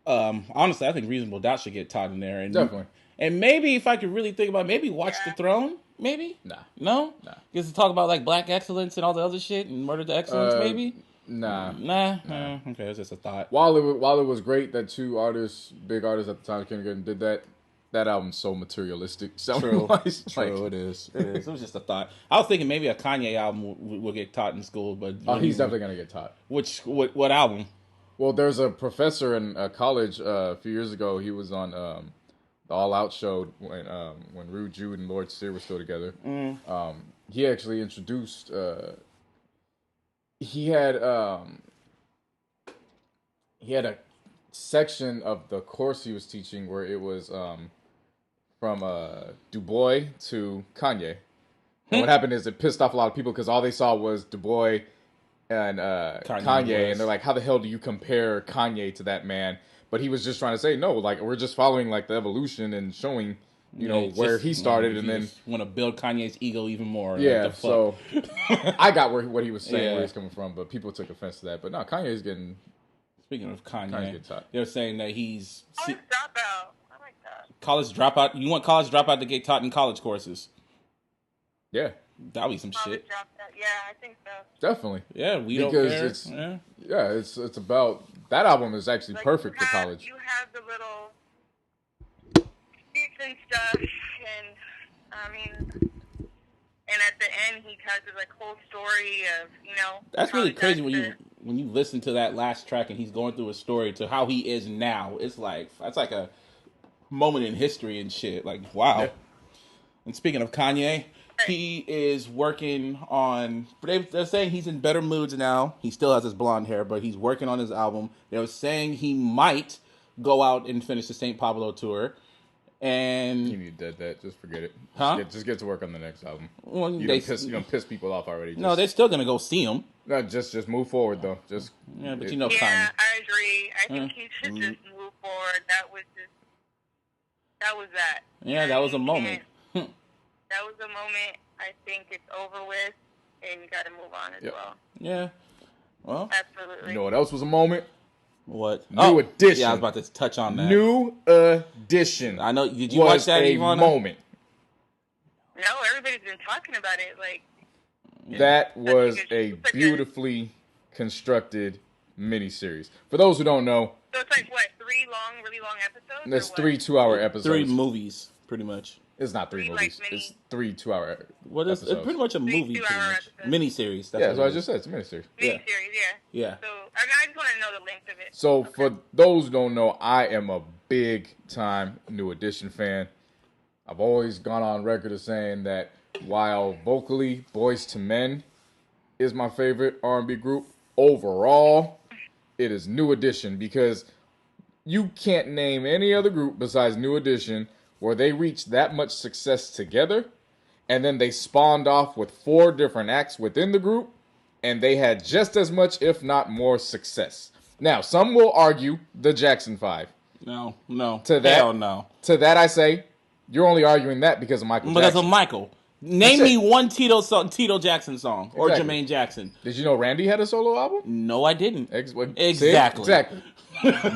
Speaker 1: Honestly, I think Reasonable Doubt should get taught in there. And,
Speaker 2: definitely.
Speaker 1: And maybe, if I could really think about it, maybe Watch the Throne? Maybe?
Speaker 2: Nah.
Speaker 1: No? Nah. Just to talk about, like, black excellence and all the other shit and murder to excellence, maybe?
Speaker 2: Nah.
Speaker 1: Okay, it's just a thought.
Speaker 2: While it was great that two big artists at the time, came together and did that, that album's so materialistic.
Speaker 1: True, it is. It was just a thought. I was thinking maybe a Kanye album will get taught in school, but
Speaker 2: he's definitely gonna get taught.
Speaker 1: What album?
Speaker 2: Well, there's a professor in college a few years ago. He was on the All Out show when Rude Jude and Lord Sear were still together. He actually introduced. He had a section of the course he was teaching where it was from Du Bois to Kanye. And what happened is it pissed off a lot of people because all they saw was Du Bois and Kanye, and they're like, how the hell do you compare Kanye to that man? But he was just trying to say, no, like, we're just following like the evolution and showing where he started, and then
Speaker 1: want to build Kanye's ego even more.
Speaker 2: Yeah, so I got what he was saying, where he's coming from, but people took offense to that. But no, Kanye's getting.
Speaker 1: Speaking of Kanye, they're saying that he's
Speaker 3: college dropout. I like that.
Speaker 1: College dropout. You want college dropout to get taught in college courses?
Speaker 2: Yeah,
Speaker 1: that'll be some
Speaker 3: college
Speaker 1: shit.
Speaker 3: Dropout. Yeah, I think so.
Speaker 2: Definitely.
Speaker 1: Yeah, because
Speaker 2: don't care. It's about that album is actually perfect for college.
Speaker 3: You have the little and stuff, and I mean, and at the end he tells his whole story of
Speaker 1: That's really crazy when you listen to that last track and he's going through a story to how he is now. It's like that's like a moment in history and shit. Like wow. Yeah. And speaking of Kanye, he is working on. They're saying he's in better moods now. He still has his blonde hair, but he's working on his album. They were saying he might go out and finish the St. Pablo tour. And
Speaker 2: you need that. Just forget it.
Speaker 1: Huh?
Speaker 2: Just get to work on the next album.
Speaker 1: Well,
Speaker 2: you don't piss people off already.
Speaker 1: No, they're still gonna go see him.
Speaker 2: No, just move forward though.
Speaker 1: But Kanye.
Speaker 3: I agree. I think he should just move forward. That was that.
Speaker 1: Yeah, that was a moment.
Speaker 3: That was a moment. I think it's over with, and you got to move on as well.
Speaker 1: Yeah. Well,
Speaker 3: absolutely.
Speaker 2: You know what else was a moment?
Speaker 1: What?
Speaker 2: New Edition.
Speaker 1: Yeah, I was about to touch on that.
Speaker 2: New Edition.
Speaker 1: I know. Did you watch that, Yvanna?
Speaker 2: Moment.
Speaker 3: No, everybody's been talking about it.
Speaker 2: That was a beautifully constructed miniseries. For those who don't know,
Speaker 3: so it's like what, 3 really long episodes?
Speaker 2: That's 3 2-hour episodes.
Speaker 1: 3 movies, pretty much.
Speaker 2: It's not 3 movies.
Speaker 3: Like
Speaker 2: it's 3 2-hour
Speaker 1: episodes. It's pretty much a movie, pretty much. Miniseries.
Speaker 2: That's what I just said. It's a miniseries.
Speaker 3: Miniseries, yeah. So I just want to know the length of it.
Speaker 2: So for those who don't know, I am a big time New Edition fan. I've always gone on record of saying that while vocally Boyz II Men is my favorite R&B group, overall it is New Edition, because you can't name any other group besides New Edition where they reached that much success together, and then they spawned off with 4 different acts within the group, and they had just as much, if not more, success. Now, some will argue the Jackson 5.
Speaker 1: No.
Speaker 2: Hell
Speaker 1: no.
Speaker 2: To that I say, you're only arguing that because of Michael Jackson.
Speaker 1: Because of Michael. Name me one Tito Jackson song or Jermaine Jackson.
Speaker 2: Did you know Randy had a solo album?
Speaker 1: No, I didn't.
Speaker 2: Exactly.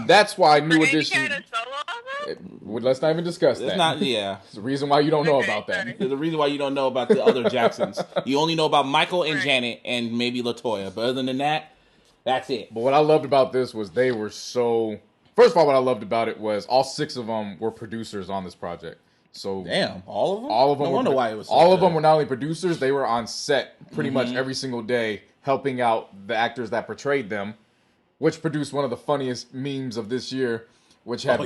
Speaker 2: That's why New Edition.
Speaker 3: Randy had a solo album?
Speaker 2: Let's not even discuss that. It's the reason why you don't know about that.
Speaker 1: There's the reason why you don't know about the other Jacksons. You only know about Michael and Janet and maybe LaToya. But other than that, that's it.
Speaker 2: But what I loved about this was they were so... First of all, what I loved about it was all 6 of them were producers on this project. So
Speaker 1: damn, all of them?
Speaker 2: All of them.
Speaker 1: No wonder why it was so
Speaker 2: all
Speaker 1: good.
Speaker 2: of them were not only producers, they were on set pretty much every single day, helping out the actors that portrayed them, which produced one of the funniest memes of this year, which had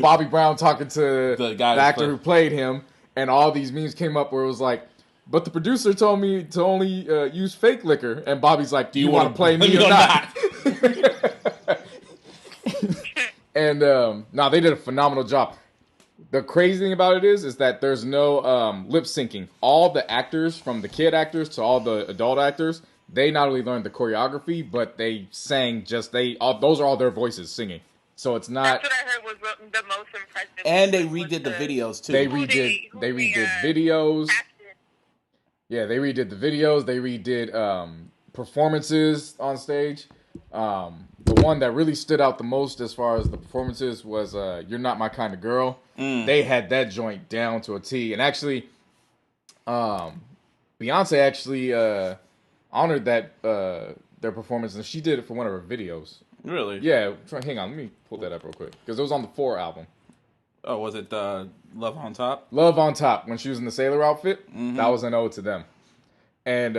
Speaker 2: Bobby Brown talking to the actor who played him, and all these memes came up where it was like, but the producer told me to only use fake liquor, and Bobby's like, do you want to play me or not? And they did a phenomenal job. The crazy thing about it is that there's no lip syncing. All the actors, from the kid actors to all the adult actors, they not only learned the choreography, but they sang those are all their voices singing. So it's not.
Speaker 3: That's what I heard was the most impressive.
Speaker 1: And they redid the videos too.
Speaker 2: They redid videos. Yeah, they redid the videos. They redid performances on stage. The one that really stood out the most as far as the performances was "You're Not My Kind of Girl." They had that joint down to a T, and actually, Beyonce actually honored that their performance, and she did it for one of her videos.
Speaker 1: Really?
Speaker 2: Yeah. Hang on, let me pull that up real quick because it was on the 4 album.
Speaker 1: Oh, was it Love on Top?
Speaker 2: Love on Top, when she was in the sailor outfit. That was an ode to them. And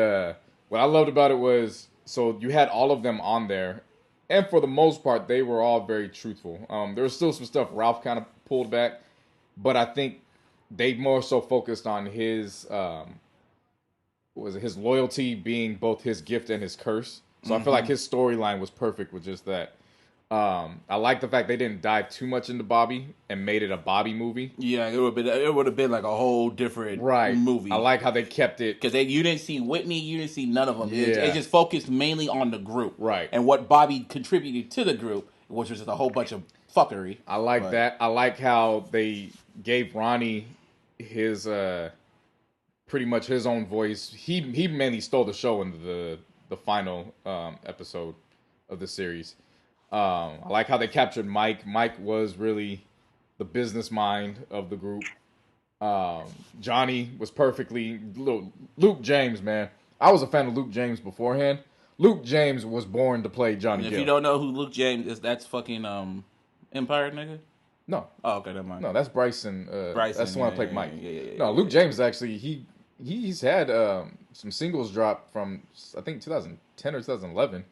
Speaker 2: what I loved about it was, so you had all of them on there, and for the most part, they were all very truthful. There was still some stuff Ralph kind of pulled back, but I think they more so focused on his his loyalty being both his gift and his curse. So I feel like his storyline was perfect with just that. I like the fact they didn't dive too much into Bobby and made it a Bobby movie.
Speaker 1: Yeah, it would have been like a whole different movie.
Speaker 2: I like how they kept it,
Speaker 1: because you didn't see Whitney, you didn't see none of them.
Speaker 2: Yeah.
Speaker 1: It just focused mainly on the group,
Speaker 2: right?
Speaker 1: And what Bobby contributed to the group, which was just a whole bunch of fuckery.
Speaker 2: I like that. I like how they gave Ronnie his pretty much his own voice. He mainly stole the show in the final episode of the series. I like how they captured Mike. Mike was really the business mind of the group. Johnny was perfectly... Luke James, man. I was a fan of Luke James beforehand. Luke James was born to play Johnny Gill.
Speaker 1: If you don't know who Luke James is, that's fucking Empire nigga?
Speaker 2: No.
Speaker 1: Oh, okay, never mind.
Speaker 2: No, that's Bryson. That's the one that played Mike.
Speaker 1: Yeah.
Speaker 2: No, Luke James, actually, he's had some singles drop from, I think, 2010 or 2011.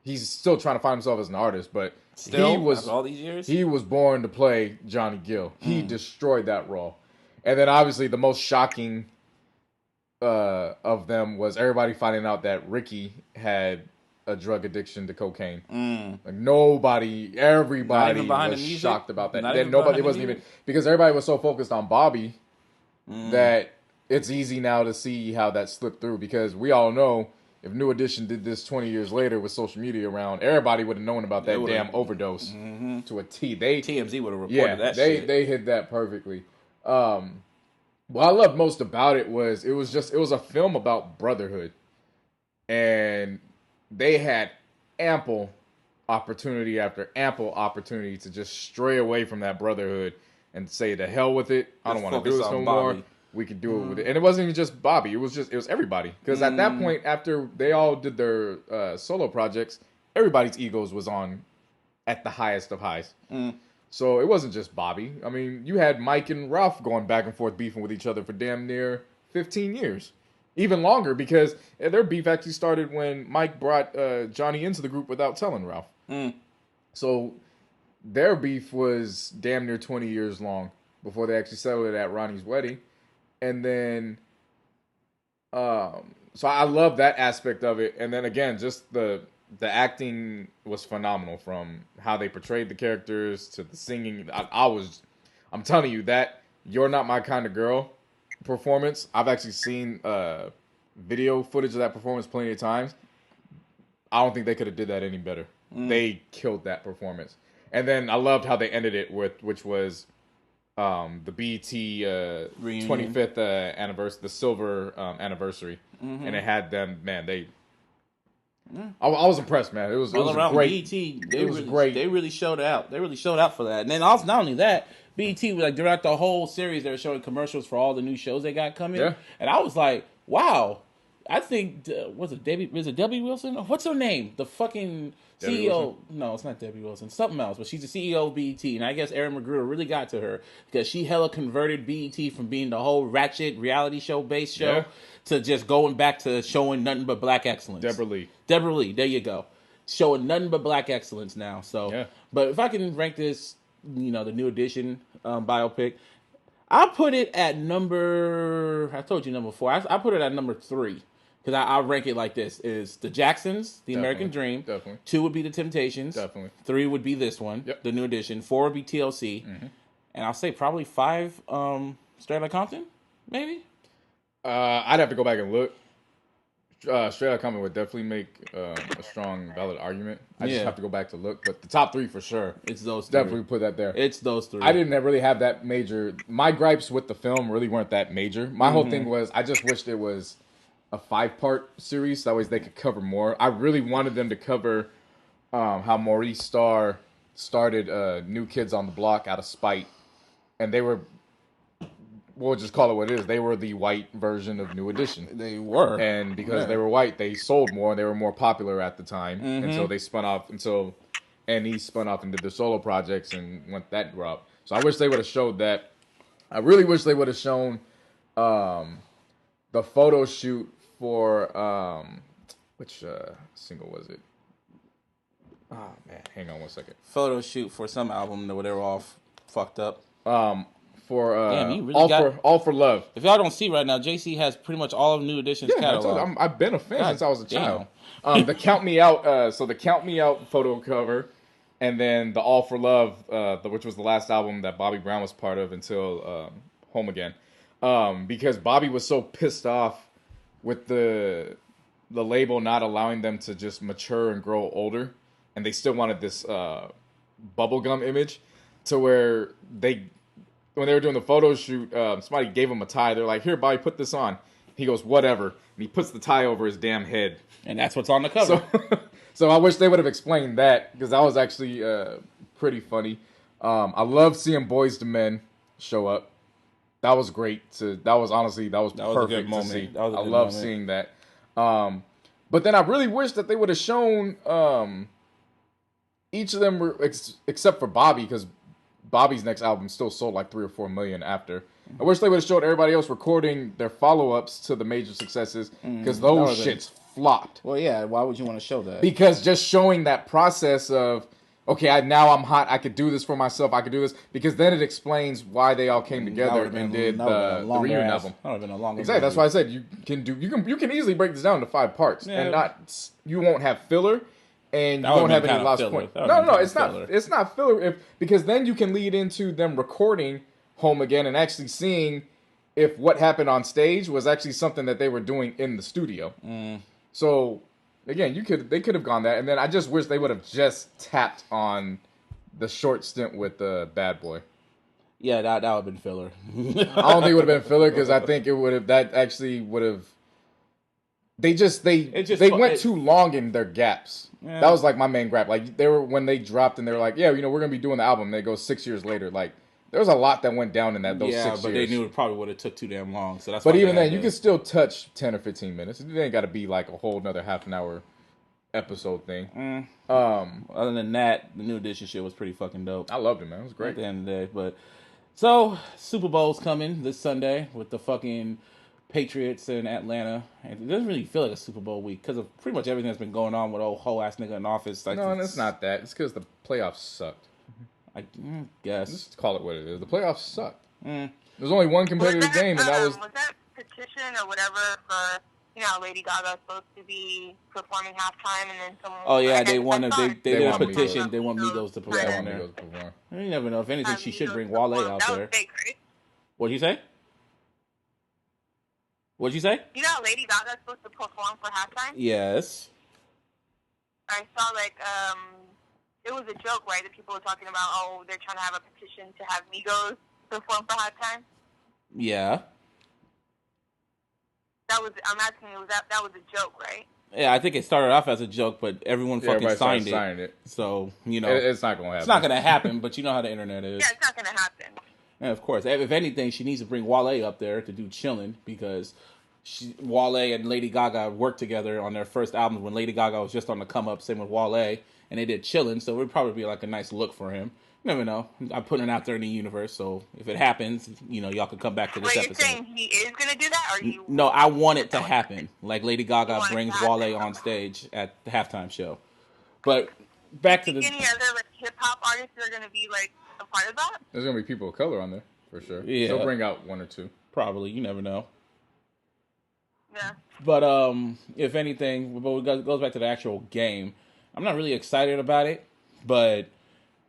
Speaker 2: He's still trying to find himself as an artist, but
Speaker 1: all these years,
Speaker 2: he was born to play Johnny Gill. He destroyed that role. And then obviously the most shocking of them was everybody finding out that Ricky had a drug addiction to cocaine. Like everybody was shocked about that. It wasn't even, because everybody was so focused on Bobby that it's easy now to see how that slipped through, because we all know if New Edition did this 20 years later with social media around, everybody would have known about that damn overdose to a T.
Speaker 1: TMZ would have reported that shit.
Speaker 2: They hit that perfectly. What I loved most about it was it was a film about brotherhood. And they had ample opportunity after ample opportunity to just stray away from that brotherhood and say, to hell with it. I don't want to do this no more. We could do it with it. And it wasn't even just Bobby. It was everybody. Because at that point, after they all did their solo projects, everybody's egos was on at the highest of highs. So it wasn't just Bobby. I mean, you had Mike and Ralph going back and forth beefing with each other for damn near 15 years. Even longer, because their beef actually started when Mike brought Johnny into the group without telling Ralph. So their beef was damn near 20 years long before they actually settled it at Ronnie's wedding. And then, so I love that aspect of it. And then again, just the acting was phenomenal, from how they portrayed the characters to the singing. I'm telling you, that You're Not My Kind of Girl performance, I've actually seen video footage of that performance plenty of times. I don't think they could have did that any better. They killed that performance. And then I loved how they ended it with, which was the BET 25th anniversary, the silver anniversary. And it had them, man, I was impressed, man. It was
Speaker 1: around
Speaker 2: great.
Speaker 1: BET,
Speaker 2: it was great.
Speaker 1: They really showed out. They really showed out for that. And then also, not only that, BET, like throughout the whole series, they were showing commercials for all the new shows they got coming.
Speaker 2: Yeah.
Speaker 1: And I was like, wow. I think, was it Debbie Wilson? What's her name? The fucking
Speaker 2: Debbie
Speaker 1: CEO.
Speaker 2: Wilson?
Speaker 1: No, it's not Debbie Wilson. Something else. But she's the CEO of BET. And I guess Aaron McGruder really got to her because she hella converted BET from being the whole ratchet reality show based show to just going back to showing nothing but black excellence. Deborah Lee. There you go. Showing nothing but black excellence now. So, but if I can rank this, the New Edition biopic, I put it at number 4. I put it at number 3. Because I rank it like this: is the Jacksons, The American Dream.
Speaker 2: Definitely.
Speaker 1: 2 would be the Temptations.
Speaker 2: Definitely.
Speaker 1: 3 would be this one, the New Edition. 4 would be TLC. And I'll say probably 5, Straight Outta Compton, maybe.
Speaker 2: I'd have to go back and look. Straight Outta Compton would definitely make a strong, valid argument. I just have to go back to look. But the top 3 for sure.
Speaker 1: It's those 3.
Speaker 2: Definitely put that there.
Speaker 1: It's those 3.
Speaker 2: I didn't really have that major. My gripes with the film really weren't that major. My whole thing was I just wished it was a 5-part series, so that way they could cover more. I really wanted them to cover how Maurice Starr started New Kids on the Block out of spite, and they were, we'll just call it what it is, they were the white version of New Edition.
Speaker 1: They were.
Speaker 2: And because they were white, they sold more, and they were more popular at the time, and so they spun off, and he spun off and did their solo projects and went that route. So I wish they would have showed that. I really wish they would have shown the photo shoot for which single was it? Oh man, hang on one second.
Speaker 1: Photo shoot for some album where they were all fucked up.
Speaker 2: For
Speaker 1: Damn, you really
Speaker 2: All for Love.
Speaker 1: If y'all don't see right now, JC has pretty much all of New Edition's catalog.
Speaker 2: I've been a fan since I was a child. The Count Me Out, so the Count Me Out photo cover, and then the All for Love, which was the last album that Bobby Brown was part of until Home Again, because Bobby was so pissed off with the label not allowing them to just mature and grow older, and they still wanted this bubblegum image, to where when they were doing the photo shoot, somebody gave him a tie. They're like, "Here, Bobby, put this on." He goes, "Whatever," and he puts the tie over his damn head,
Speaker 1: and that's what's on the cover.
Speaker 2: So I wish they would have explained that, because that was actually pretty funny. I love seeing Boyz II Men show up. That was great. That was perfect to see. I love seeing that. But then I really wish that they would have shown each of them, except for Bobby, because Bobby's next album still sold like 3 or 4 million after. I wish they would have showed everybody else recording their follow-ups to the major successes, because those shits flopped.
Speaker 1: Well, yeah. Why would you want to show that?
Speaker 2: Because just showing that process of, okay, now I'm hot, I could do this for myself, I could do this, because then it explains why they all came together and did the reunion album.
Speaker 1: That would have been a longer.
Speaker 2: Exactly, that's why I said you can easily break this down into 5 parts, and you won't have filler, and you won't have any lost point. No, it's not filler, because then you can lead into them recording Home Again and actually seeing if what happened on stage was actually something that they were doing in the studio. So again, they could have gone that, and then I just wish they would have just tapped on the short stint with Bad Boy.
Speaker 1: Yeah, that would have been filler.
Speaker 2: I don't think it would have been filler, because I think it would have. That actually would have. They went too long in their gaps. Yeah. That was like my main gripe. Like when they dropped and they were like, yeah, we're gonna be doing the album. And they go 6 years later. Like there was a lot that went down in those 6 years.
Speaker 1: Yeah, but they knew it probably would have took too damn long. So that's.
Speaker 2: But even then, you can still touch 10 or 15 minutes. It ain't got to be like a whole another half an hour episode thing.
Speaker 1: Other than that, the New Edition shit was pretty fucking dope.
Speaker 2: I loved it, man. It was great.
Speaker 1: At the end of the day, but so Super Bowl's coming this Sunday with the fucking Patriots in Atlanta, and it doesn't really feel like a Super Bowl week because of pretty much everything that's been going on with old whole ass nigga in office. Like,
Speaker 2: no, it's not that. It's because the playoffs sucked.
Speaker 1: I guess.
Speaker 2: Just call it what it is. The playoffs sucked. There's only one competitive game, and that was
Speaker 3: that petition or whatever for, you know, Lady Gaga supposed to be performing halftime, and then someone.
Speaker 1: Oh yeah, they want to. They did a
Speaker 2: want
Speaker 1: petition.
Speaker 2: Migos.
Speaker 1: They want Migos to perform
Speaker 2: yeah,
Speaker 1: there.
Speaker 2: Migos perform.
Speaker 1: You never know. If anything, she should bring Wale out
Speaker 3: that
Speaker 1: there.
Speaker 3: Was fake, right?
Speaker 1: What'd you say? What'd you say?
Speaker 3: You know how Lady Gaga's supposed to perform for halftime?
Speaker 1: Yes.
Speaker 3: I saw it was a joke, right? That people were talking about. Oh, they're trying to have a petition to have Migos perform for halftime.
Speaker 1: Yeah.
Speaker 3: I'm asking you, that was a joke, right?
Speaker 1: Yeah, I think it started off as a joke, but everyone fucking signed
Speaker 2: it.
Speaker 1: So, you know.
Speaker 2: It's not going to happen.
Speaker 1: It's not going to happen, but you know how the internet is.
Speaker 3: Yeah, it's not going to happen.
Speaker 1: And of course, if anything, she needs to bring Wale up there to do Chillin' because Wale and Lady Gaga worked together on their first album when Lady Gaga was just on the come up, same with Wale, and they did Chillin', so it would probably be like a nice look for him. You never know. I'm putting it out there in the universe, so if it happens, you know, y'all can come back to this episode.
Speaker 3: You're saying he is going to do that, or you?
Speaker 1: No, I want it to happen. Like Lady Gaga brings Wale on stage at the halftime show. But back to the...
Speaker 3: Any other hip-hop artists that are going to be, a part of that?
Speaker 2: There's going to be people of color on there, for sure.
Speaker 1: Yeah.
Speaker 2: They'll bring out one or two.
Speaker 1: Probably. You never know.
Speaker 3: Yeah.
Speaker 1: But if anything, but it goes back to the actual game. I'm not really excited about it, but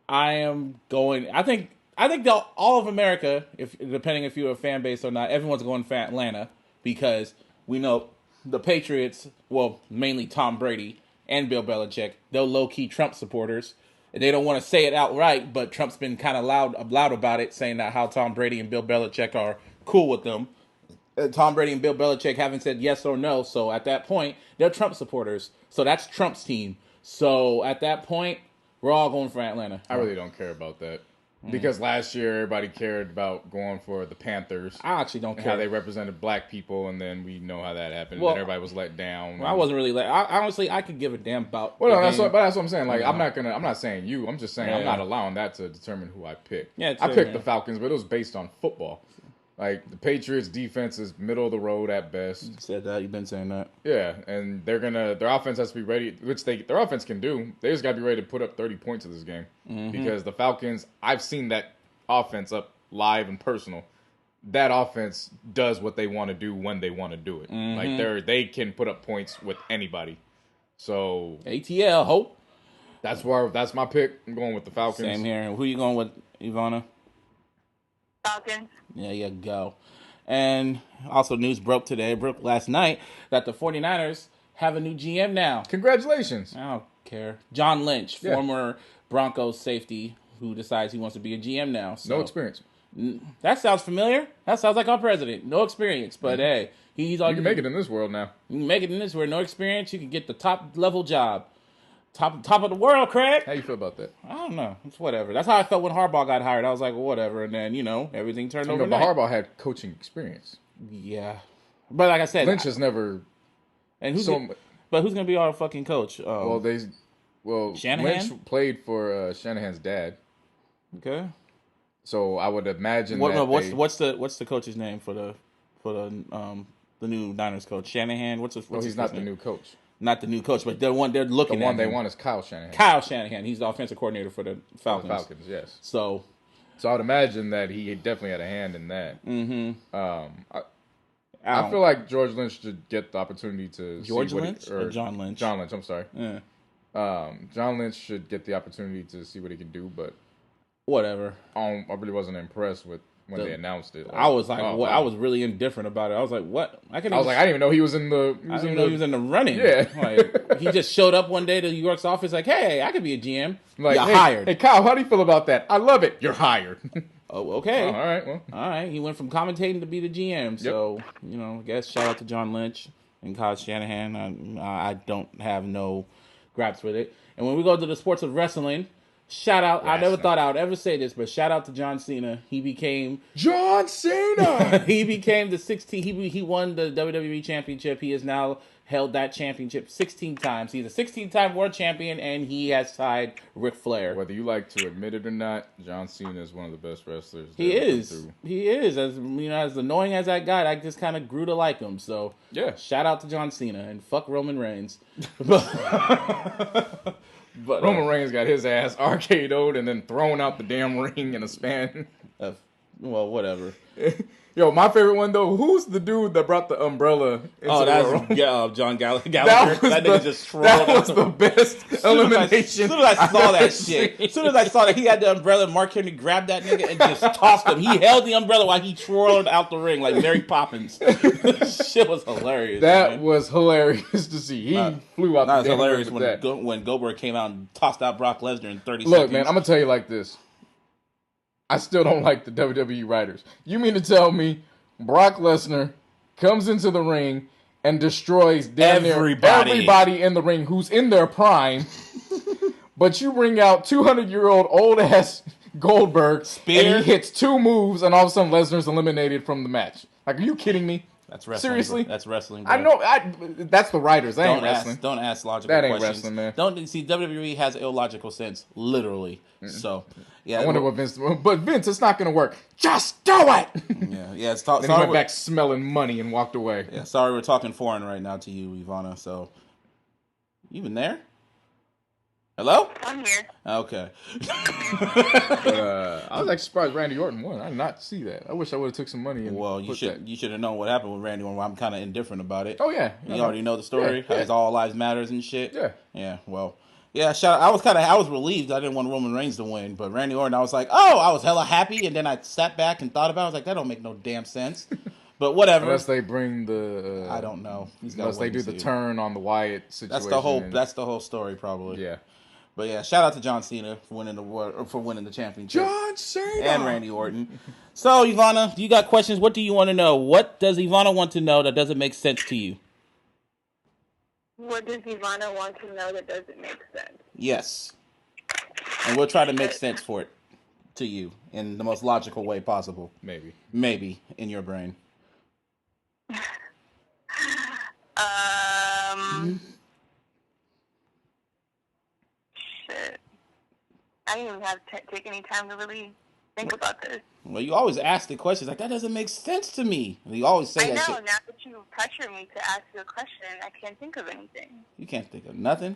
Speaker 1: I am going. I think all of America, depending if you're a fan base or not, everyone's going for Atlanta because we know the Patriots. Well, mainly Tom Brady and Bill Belichick. They're low key Trump supporters. They don't want to say it outright, but Trump's been kind of loud about it, saying that how Tom Brady and Bill Belichick are cool with them. Tom Brady and Bill Belichick haven't said yes or no, so at that point, they're Trump supporters. So that's Trump's team. So at that point, we're all going for Atlanta.
Speaker 2: I really don't care about that. Because last year, everybody cared about going for the Panthers.
Speaker 1: I actually don't care.
Speaker 2: How they represented black people, and then we know how that happened.
Speaker 1: Well,
Speaker 2: and everybody was let down.
Speaker 1: Well, I wasn't really honestly, I could give a damn about.
Speaker 2: Well, no, that's what I'm saying. Like, I'm not saying you. I'm just saying I'm not allowing that to determine who I pick.
Speaker 1: Yeah,
Speaker 2: I picked the Falcons, but it was based on football. Like, the Patriots' defense is middle of the road at best.
Speaker 1: You said that. You've been saying that.
Speaker 2: Yeah, and their offense has to be ready, which their offense can do. They just got to be ready to put up 30 points in this game. Because the Falcons, I've seen that offense up live and personal. That offense does what they want to do when they want to do it. Like, they can put up points with anybody. So
Speaker 1: ATL, hope.
Speaker 2: That's my pick. I'm going with the Falcons.
Speaker 1: Same here. Who you going with, Yvanna?
Speaker 3: Falcons.
Speaker 1: There you go. And also news broke last night, that the 49ers have a new GM now.
Speaker 2: Congratulations.
Speaker 1: I don't care. John Lynch, former Broncos safety, who decides he wants to be a GM now. So,
Speaker 2: no experience.
Speaker 1: That sounds familiar. That sounds like our president. No experience. But hey, he's all
Speaker 2: you can make it in this world now.
Speaker 1: You can make it in this world. No experience. You can get the top level job. Top of the world, Craig.
Speaker 2: How you feel about that?
Speaker 1: I don't know. It's whatever. That's how I felt when Harbaugh got hired. I was like, well, whatever. And then, everything turned over.
Speaker 2: But Harbaugh had coaching experience.
Speaker 1: Yeah. But like I said,
Speaker 2: Lynch has never.
Speaker 1: And who's going to be our fucking coach?
Speaker 2: Shanahan? Lynch played for Shanahan's dad.
Speaker 1: Okay.
Speaker 2: So I would imagine
Speaker 1: what's the coach's name for the new Niners coach? Shanahan.
Speaker 2: He's not the new coach.
Speaker 1: Not the new coach, but the one they're looking at.
Speaker 2: The one they want is Kyle Shanahan.
Speaker 1: Kyle Shanahan. He's the offensive coordinator for the Falcons.
Speaker 2: Yes.
Speaker 1: So
Speaker 2: I would imagine that he definitely had a hand in that.
Speaker 1: I
Speaker 2: feel like George Lynch should get the opportunity to
Speaker 1: or John Lynch?
Speaker 2: John Lynch, I'm sorry.
Speaker 1: Yeah.
Speaker 2: John Lynch should get the opportunity to see what he can do, but
Speaker 1: whatever.
Speaker 2: I really wasn't impressed with when they announced it.
Speaker 1: I was like, what? I was really indifferent about it. I was like, what?
Speaker 2: I didn't even know he was in the.
Speaker 1: I didn't know he was in the running.
Speaker 2: Yeah,
Speaker 1: like, he just showed up one day to New York's office, like, hey, I could be a GM.
Speaker 2: Like,
Speaker 1: you're hired.
Speaker 2: Hey, Kyle, how do you feel about that? I love it. You're hired.
Speaker 1: Oh, okay.
Speaker 2: All right. Well,
Speaker 1: all right. He went from commentating to be the GM. So I guess shout out to John Lynch and Kyle Shanahan. I don't have no gripes with it. And when we go to the sports of wrestling. Shout out! I never thought I would ever say this, but shout out to John Cena. He became
Speaker 2: John Cena.
Speaker 1: He became the 16th. He won the WWE Championship. He is now held that championship 16 times. He's a 16-time world champion, and he has tied Ric Flair.
Speaker 2: Whether you like to admit it or not, John Cena is one of the best wrestlers.
Speaker 1: He is. He is. As as annoying as that guy, I just kind of grew to like him. So
Speaker 2: yeah,
Speaker 1: shout out to John Cena and fuck Roman Reigns. But
Speaker 2: Roman Reigns got his ass RKO'd and then thrown out the damn ring in a span.
Speaker 1: Well, whatever.
Speaker 2: Yo, my favorite one though. Who's the dude that brought the umbrella? Into
Speaker 1: that's John Gallagher.
Speaker 2: That was the best elimination.
Speaker 1: As soon as I saw that shit, as soon as I saw that he had the umbrella, Mark Henry grabbed that nigga and just tossed him. He held the umbrella while he twirled out the ring like Mary Poppins. Shit was hilarious.
Speaker 2: That was hilarious to see. He flew out.
Speaker 1: That was hilarious when Goldberg came out and tossed out Brock Lesnar in 30 seconds.
Speaker 2: Look, man, I'm gonna tell you like this. I still don't like the WWE writers. You mean to tell me Brock Lesnar comes into the ring and destroys everybody in the ring who's in their prime, but you bring out 200-year-old old-ass Goldberg, and he hits 2 moves, and all of a sudden Lesnar's eliminated from the match. Like, are you kidding me?
Speaker 1: That's wrestling.
Speaker 2: Seriously?
Speaker 1: That's wrestling. Bro.
Speaker 2: I know. That's the writers. That ain't wrestling.
Speaker 1: Don't ask logical
Speaker 2: questions.
Speaker 1: That ain't
Speaker 2: wrestling, man.
Speaker 1: Don't see WWE has illogical sense, literally. Mm-hmm. So, yeah.
Speaker 2: I wonder what Vince. But Vince, it's not going to work. Just do it.
Speaker 1: Yeah.
Speaker 2: Then he went back smelling money and walked away.
Speaker 1: Yeah. Sorry, we're talking foreign right now to you, Yvanna. So, you been there? Hello?
Speaker 3: I'm here.
Speaker 1: Okay.
Speaker 2: But, I was actually surprised Randy Orton won. I did not see that. I wish I would have took some money and
Speaker 1: you should have known what happened with Randy Orton. I'm kind of indifferent about it.
Speaker 2: Oh yeah,
Speaker 1: you already know the story.
Speaker 2: Yeah.
Speaker 1: How his all lives matters and shit.
Speaker 2: Yeah.
Speaker 1: Yeah. Well. Yeah. I was relieved. I didn't want Roman Reigns to win, but Randy Orton, I was like, oh, I was hella happy, and then I sat back and thought about it. I was like, that don't make no damn sense. But whatever.
Speaker 2: Unless they bring the.
Speaker 1: I don't know.
Speaker 2: Unless they do the turn on the Wyatt situation.
Speaker 1: That's the whole story, probably.
Speaker 2: Yeah.
Speaker 1: But yeah, shout out to John Cena for winning the championship.
Speaker 2: John Cena
Speaker 1: and Randy Orton. So Yvanna, you got questions? What do you want to know? What does Yvanna want to know that doesn't make sense to you?
Speaker 3: What does Yvanna want to know that doesn't make sense?
Speaker 1: Yes, and we'll try to make sense for it to you in the most logical way possible. Maybe in your brain.
Speaker 3: Shit. I didn't even have to take any time to really think about this.
Speaker 1: Well, you always ask the questions like, that doesn't make sense to me. You always say that shit.
Speaker 3: I know, now that you pressure me to ask you a question, I can't think of anything.
Speaker 1: You can't think of nothing?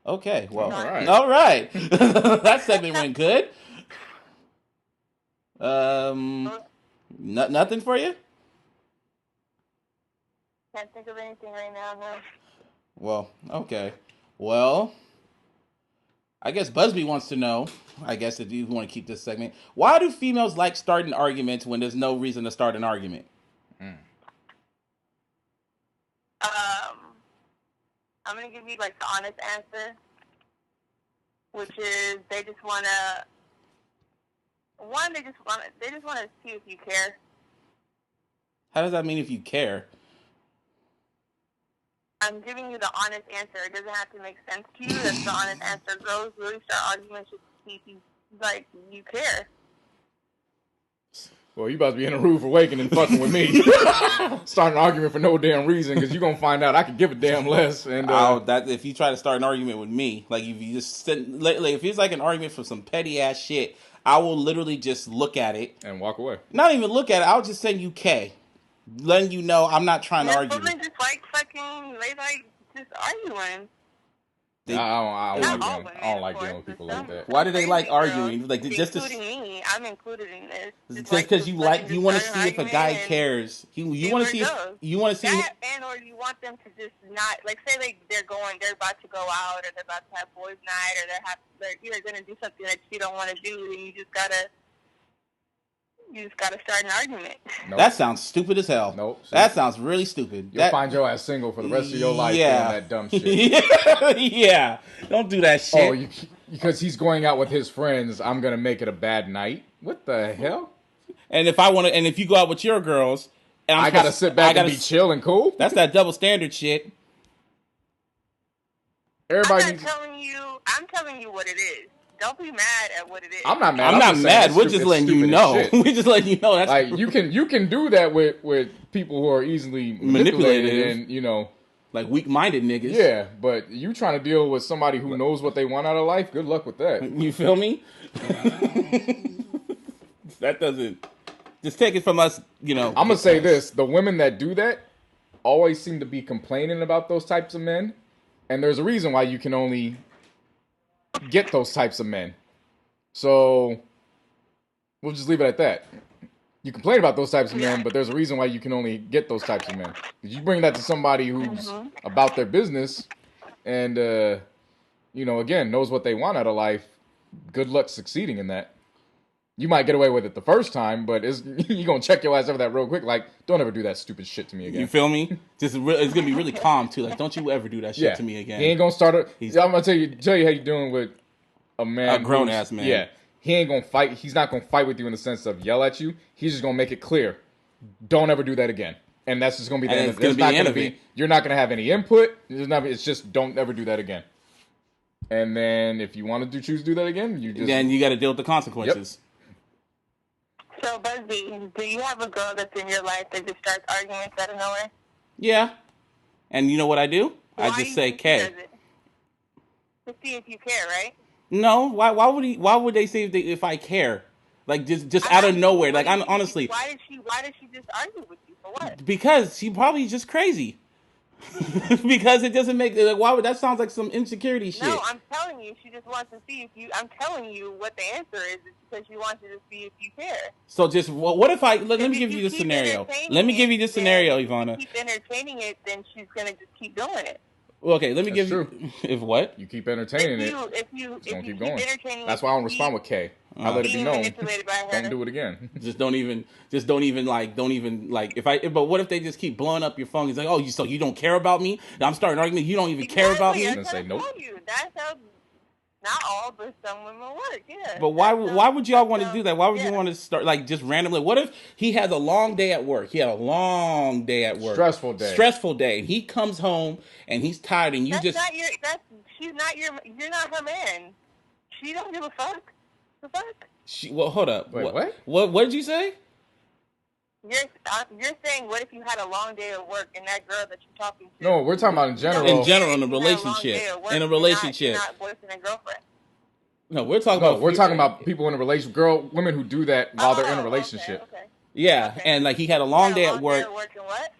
Speaker 1: Okay, well, all right. That segment went good. Nothing for you?
Speaker 3: Can't think of anything right now, no.
Speaker 1: Well, okay. Well, I guess Busby wants to know, I guess if you want to keep this segment, why do females like starting arguments when there's no reason to start an argument?
Speaker 3: I'm going to give you, like, the honest answer, which is they just want to, they just want to see if you care.
Speaker 1: How does that mean if you care?
Speaker 3: I'm giving you the honest answer. It doesn't have to make sense to you. That's the honest answer. Girls really start arguments just to see if you care.
Speaker 2: Well, you about to be in a rude awakening fucking with me. Starting an argument for no damn reason, because you're going to find out I could give a damn less. And
Speaker 1: if you try to start an argument with me, like if you just sit, like if it's like an argument for some petty ass shit, I will literally just look at it.
Speaker 2: And walk away.
Speaker 1: Not even look at it. I'll just send you K. Letting you know I'm not trying to argue.
Speaker 3: Women just like just arguing.
Speaker 2: I don't like dealing with people like that.
Speaker 1: Why do they like arguing? Like just
Speaker 3: including me, I'm included in this.
Speaker 1: Just because you want to see if a guy cares. You want to see
Speaker 3: that, and or you want them to just not like say they're about to go out or they're about to have boys' night or they're either going to do something that you don't want to do and you just gotta start an argument.
Speaker 2: Nope.
Speaker 1: That sounds stupid as hell.
Speaker 2: Nope.
Speaker 1: That sounds really stupid.
Speaker 2: You'll find your ass single for the rest of your life doing that dumb shit.
Speaker 1: Yeah. Don't do that shit.
Speaker 2: Oh, because he's going out with his friends, I'm going to make it a bad night? What the hell?
Speaker 1: And if you go out with your girls... And
Speaker 2: I got to sit back and be chill and cool?
Speaker 1: That's that double standard shit.
Speaker 2: I'm
Speaker 3: telling you what it is. Don't be mad at what it is.
Speaker 2: I'm not mad.
Speaker 1: I'm not
Speaker 2: just
Speaker 1: mad.
Speaker 2: saying
Speaker 1: We're just letting you know. We're just letting you know that's
Speaker 2: like you can do that with people who are easily manipulated and
Speaker 1: like weak-minded niggas.
Speaker 2: Yeah, but you trying to deal with somebody who knows what they want out of life. Good luck with that.
Speaker 1: You feel me? That doesn't. Just take it from us. I'm
Speaker 2: gonna say this: the women that do that always seem to be complaining about those types of men, and there's a reason why you can only get those types of men. So we'll just leave it at that. You complain about those types of men, but there's a reason why you can only get those types of men. Because you bring that to somebody who's about their business and, again, knows what they want out of life. Good luck succeeding in that. You might get away with it the first time, but you're going to check your ass over that real quick. Like, don't ever do that stupid shit to me again.
Speaker 1: You feel me? It's going to be really calm, too. Like, don't you ever do that shit to me again.
Speaker 2: He ain't going to start I'm going to tell you how you're doing with a man.
Speaker 1: A grown-ass man.
Speaker 2: Yeah. He ain't going to fight. He's not going to fight with you in the sense of yell at you. He's just going to make it clear. Don't ever do that again. And that's just going to be the end of it. It's not going to be. You're not going to have any input. It's just don't ever do that again. And then if you want to choose to do that again,
Speaker 1: then you got to deal with the consequences.
Speaker 3: Yep. So, Busby, do you have a girl that's in your life that just starts arguments out of nowhere?
Speaker 1: Yeah. And you know what I do? I just say K.
Speaker 3: To see if you care, right?
Speaker 1: No, why would they say if I care? Like just out of nowhere. Like I'm honestly.
Speaker 3: Why did she just argue with you for what?
Speaker 1: Because she probably just crazy. Because it doesn't make why would that sounds like some insecurity shit.
Speaker 3: No, I'm telling you, she just wants to see if you. I'm telling you what the answer is. It's because she wants you to see if you care.
Speaker 1: So just what if I let me give you this scenario. Let me give you this scenario, Yvanna.
Speaker 3: If you keep entertaining it, then she's gonna just keep doing it.
Speaker 1: Well, okay, let me give you. If what?
Speaker 2: You keep entertaining it. It's gonna keep going. That's why I don't respond with K. I let it be known. Don't do it again.
Speaker 1: Don't even if I. But what if they just keep blowing up your phone? He's like, oh, so you don't care about me? I'm starting an argument. You don't even care about me.
Speaker 3: I'm say nope. That's how. Not all, but some women work. Yeah.
Speaker 1: But why would y'all want to do that? Why would you want to start just randomly? What if he has a long day at work? He had a long day at work. Stressful day. He comes home and he's tired, and you're not
Speaker 3: you're not her man. She don't give a fuck. The fuck?
Speaker 1: Well, hold up.
Speaker 2: Wait, what?
Speaker 1: What did you say?
Speaker 3: You're saying what if you had a long day of work and that girl that you're talking to?
Speaker 2: No, we're talking about in general.
Speaker 1: In a relationship. In a relationship.
Speaker 3: Not boyfriend and girlfriend.
Speaker 1: No, we're talking
Speaker 2: about people in a relationship. Women who do that while they're in a relationship.
Speaker 3: Okay.
Speaker 1: Yeah, okay. And like he had a long day at work.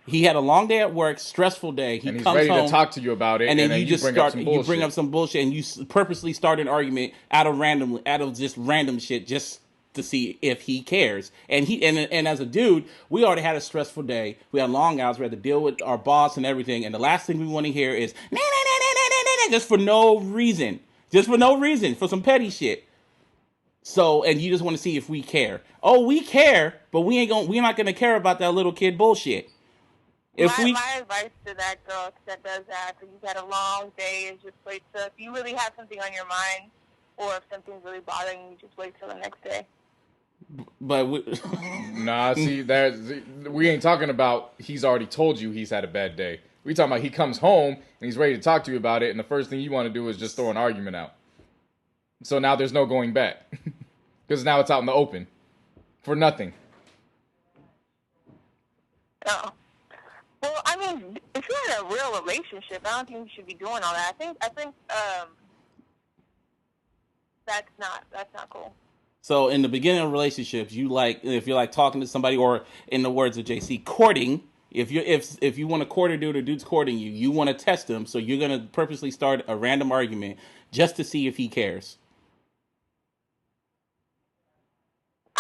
Speaker 1: He had a long day at work, stressful day.
Speaker 2: He's ready to talk to you about it,
Speaker 1: and then you bring up some bullshit, and you purposely start an argument out of just random shit, just to see if he cares. And as a dude, we already had a stressful day. We had long hours. We had to deal with our boss and everything. And the last thing we want to hear is just for no reason, for some petty shit. So, and you just want to see if we care. Oh, we care, but we're not gonna care about that little kid bullshit.
Speaker 3: My advice to that girl that does that, if you've had a long day, is just wait till, if you really have something on your mind, or if something's really bothering you, just wait till the next day.
Speaker 1: But
Speaker 2: we ain't talking about he's already told you he's had a bad day. We talking about he comes home and he's ready to talk to you about it, and the first thing you want to do is just throw an argument out. So now there's no going back. Because now it's out in the open. For nothing.
Speaker 3: Oh. Well, I mean, if you're in a real relationship, I don't think you should be doing all that. I think that's not cool.
Speaker 1: So in the beginning of relationships, if you're talking to somebody, or in the words of JC, courting, if you want to court a dude, or dude's courting you, you want to test him, so you're going to purposely start a random argument just to see if he cares.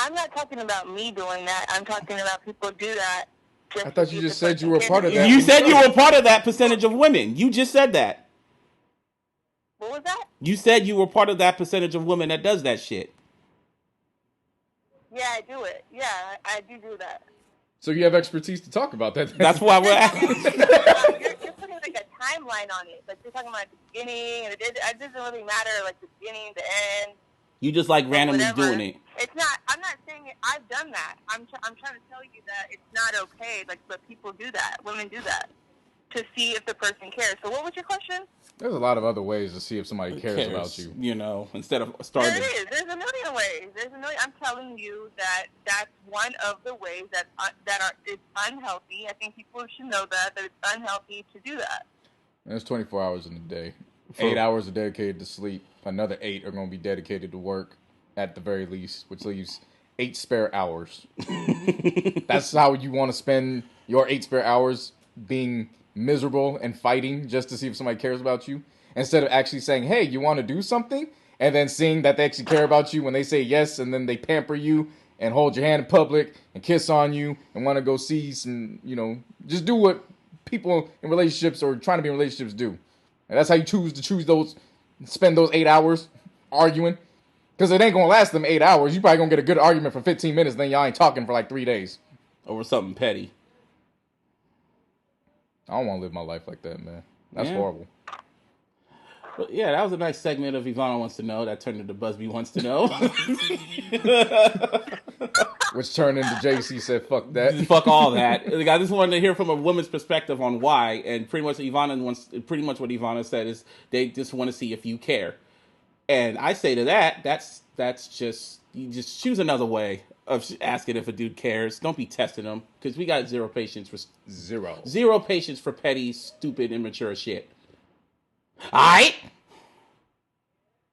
Speaker 3: I'm not talking about me doing that. I'm talking about people do that.
Speaker 2: I thought you just said you were part of that.
Speaker 1: You said you were part of that percentage of women. You just said that.
Speaker 3: What was that?
Speaker 1: You said you were part of that percentage of women that does that shit.
Speaker 3: Yeah, I do it. Yeah, I do that.
Speaker 2: So you have expertise to talk about that.
Speaker 1: That's why we're asking.
Speaker 3: You're putting like a timeline on it. Like you're talking about the beginning, and it doesn't really matter, like the beginning, the end.
Speaker 1: You just like randomly doing it.
Speaker 3: It's not. I'm not saying it. I've done that. I'm trying to tell you that it's not okay. Like, but people do that. Women do that. to see if the person cares. So what was your question?
Speaker 2: There's a lot of other ways to see if somebody cares about you.
Speaker 1: You know, instead of starting.
Speaker 3: There is. There's a million ways. I'm telling you that's one of the ways it's unhealthy. I think people should know that it's unhealthy to do that.
Speaker 2: There's 24 hours in a day. 8 hours are dedicated to sleep. Another 8 are going to be dedicated to work at the very least, which leaves 8 spare hours. That's how you want to spend your 8 spare hours, being miserable and fighting just to see if somebody cares about you, instead of actually saying, hey, you want to do something, and then seeing that they actually care about you when they say yes, and then they pamper you and hold your hand in public and kiss on you and want to go see some, just do what people in relationships or trying to be in relationships do. And that's how you spend those 8 hours arguing, because it ain't gonna last them 8 hours. You probably gonna get a good argument for 15 minutes, then y'all ain't talking for like 3 days
Speaker 1: over something petty.
Speaker 2: I don't want to live my life like that, man. That's horrible.
Speaker 1: But yeah, that was a nice segment of Yvanna Wants to Know. That turned into Busby Wants to Know.
Speaker 2: Which turned into JC said, fuck that.
Speaker 1: Fuck all that. Like, I just wanted to hear from a woman's perspective on why. And pretty much what Yvanna said is they just want to see if you care. And I say to that's just, you just choose another way of asking if a dude cares. Don't be testing them, because we got zero patience for petty, stupid, immature shit. All right.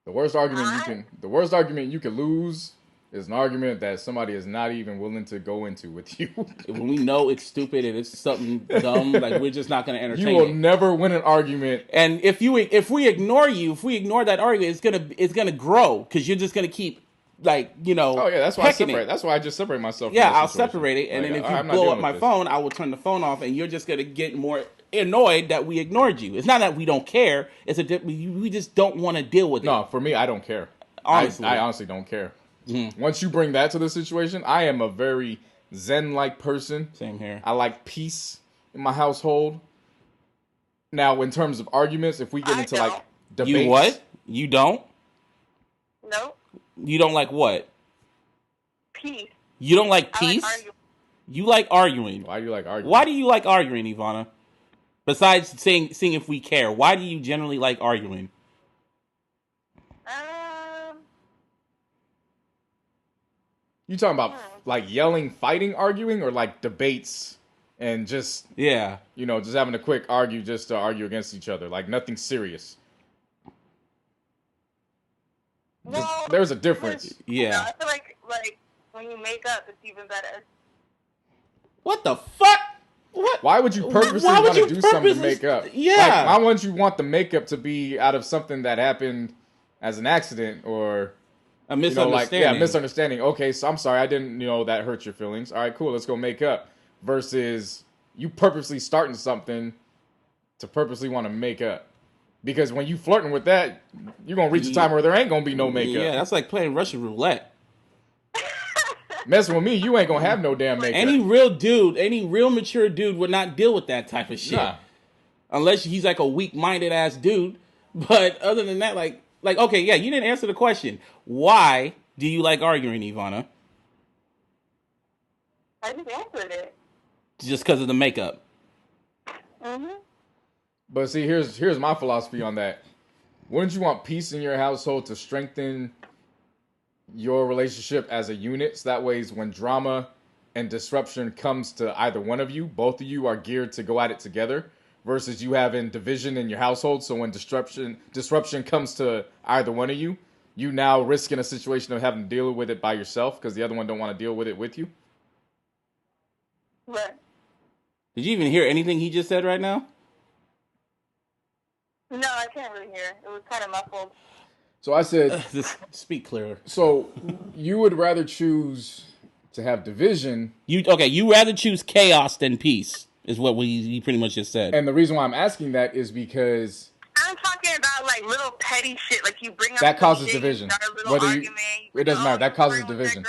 Speaker 2: The worst argument you can lose is an argument that somebody is not even willing to go into with you.
Speaker 1: When we know it's stupid and it's something dumb, like, we're just not going to entertain it.
Speaker 2: You will never win an argument.
Speaker 1: And if we ignore that argument, it's gonna grow, because you're just gonna keep, like,
Speaker 2: Oh yeah, that's why That's why I just separate myself.
Speaker 1: Yeah, I'll separate it, and then if you blow up my phone, I will turn the phone off, and you're just gonna get more annoyed that we ignored you. It's not that we don't care. We just don't want to deal with it.
Speaker 2: No, for me, I don't care.
Speaker 1: Honestly,
Speaker 2: I honestly don't care.
Speaker 1: Mm-hmm.
Speaker 2: Once you bring that to the situation, I am a very Zen-like person.
Speaker 1: Same here.
Speaker 2: I like peace in my household. Now, in terms of arguments, if we get into like debates,
Speaker 1: you what? You don't?
Speaker 3: No.
Speaker 1: You don't like what?
Speaker 3: Peace.
Speaker 1: You don't like peace? You like arguing.
Speaker 2: Why do you like arguing?
Speaker 1: Why do you like arguing, Yvanna? Besides seeing if we care, why do you generally like arguing?
Speaker 2: You talking about like yelling, fighting, arguing, or like debates and just just having a quick argue just to argue against each other, like nothing serious?
Speaker 3: Well,
Speaker 2: there's a difference.
Speaker 1: Yeah.
Speaker 3: I feel like when you make up, it's even better.
Speaker 1: What the fuck? What?
Speaker 2: Why would you purposely want to do something to make up?
Speaker 1: Yeah.
Speaker 2: Why wouldn't you want the makeup to be out of something that happened as an accident or
Speaker 1: a misunderstanding?
Speaker 2: Misunderstanding. Okay, so I'm sorry, I didn't that hurt your feelings. All right, cool, let's go make up. Versus you purposely starting something to purposely want to make up. Because when you flirting with that, you're going to reach a time where there ain't going to be no makeup.
Speaker 1: Yeah, that's like playing Russian roulette.
Speaker 2: Messing with me, you ain't going to have no damn makeup.
Speaker 1: Any real mature dude would not deal with that type of shit. Nah. Unless he's like a weak-minded ass dude. But other than that, like okay, yeah, you didn't answer the question. Why do you like arguing, Yvanna?
Speaker 3: I just answered it.
Speaker 1: Just because of the makeup.
Speaker 3: Mm-hmm.
Speaker 2: But see, here's my philosophy on that. Wouldn't you want peace in your household to strengthen your relationship as a unit? So that way, when drama and disruption comes to either one of you, both of you are geared to go at it together, versus you having division in your household. So when disruption comes to either one of you, you now risk in a situation of having to deal with it by yourself because the other one don't want to deal with it with you.
Speaker 3: What?
Speaker 1: Did you even hear anything he just said right now?
Speaker 3: No, I can't really hear. It was kind of muffled.
Speaker 2: So I said...
Speaker 1: Just speak clearer.
Speaker 2: So you would rather choose to have division...
Speaker 1: You rather choose chaos than peace, is what he pretty much just said.
Speaker 2: And the reason why I'm asking that is because...
Speaker 3: I'm talking about like little petty shit, like you bring up...
Speaker 2: That causes
Speaker 3: shit,
Speaker 2: division.
Speaker 3: Whether argument,
Speaker 2: it doesn't matter. That causes division.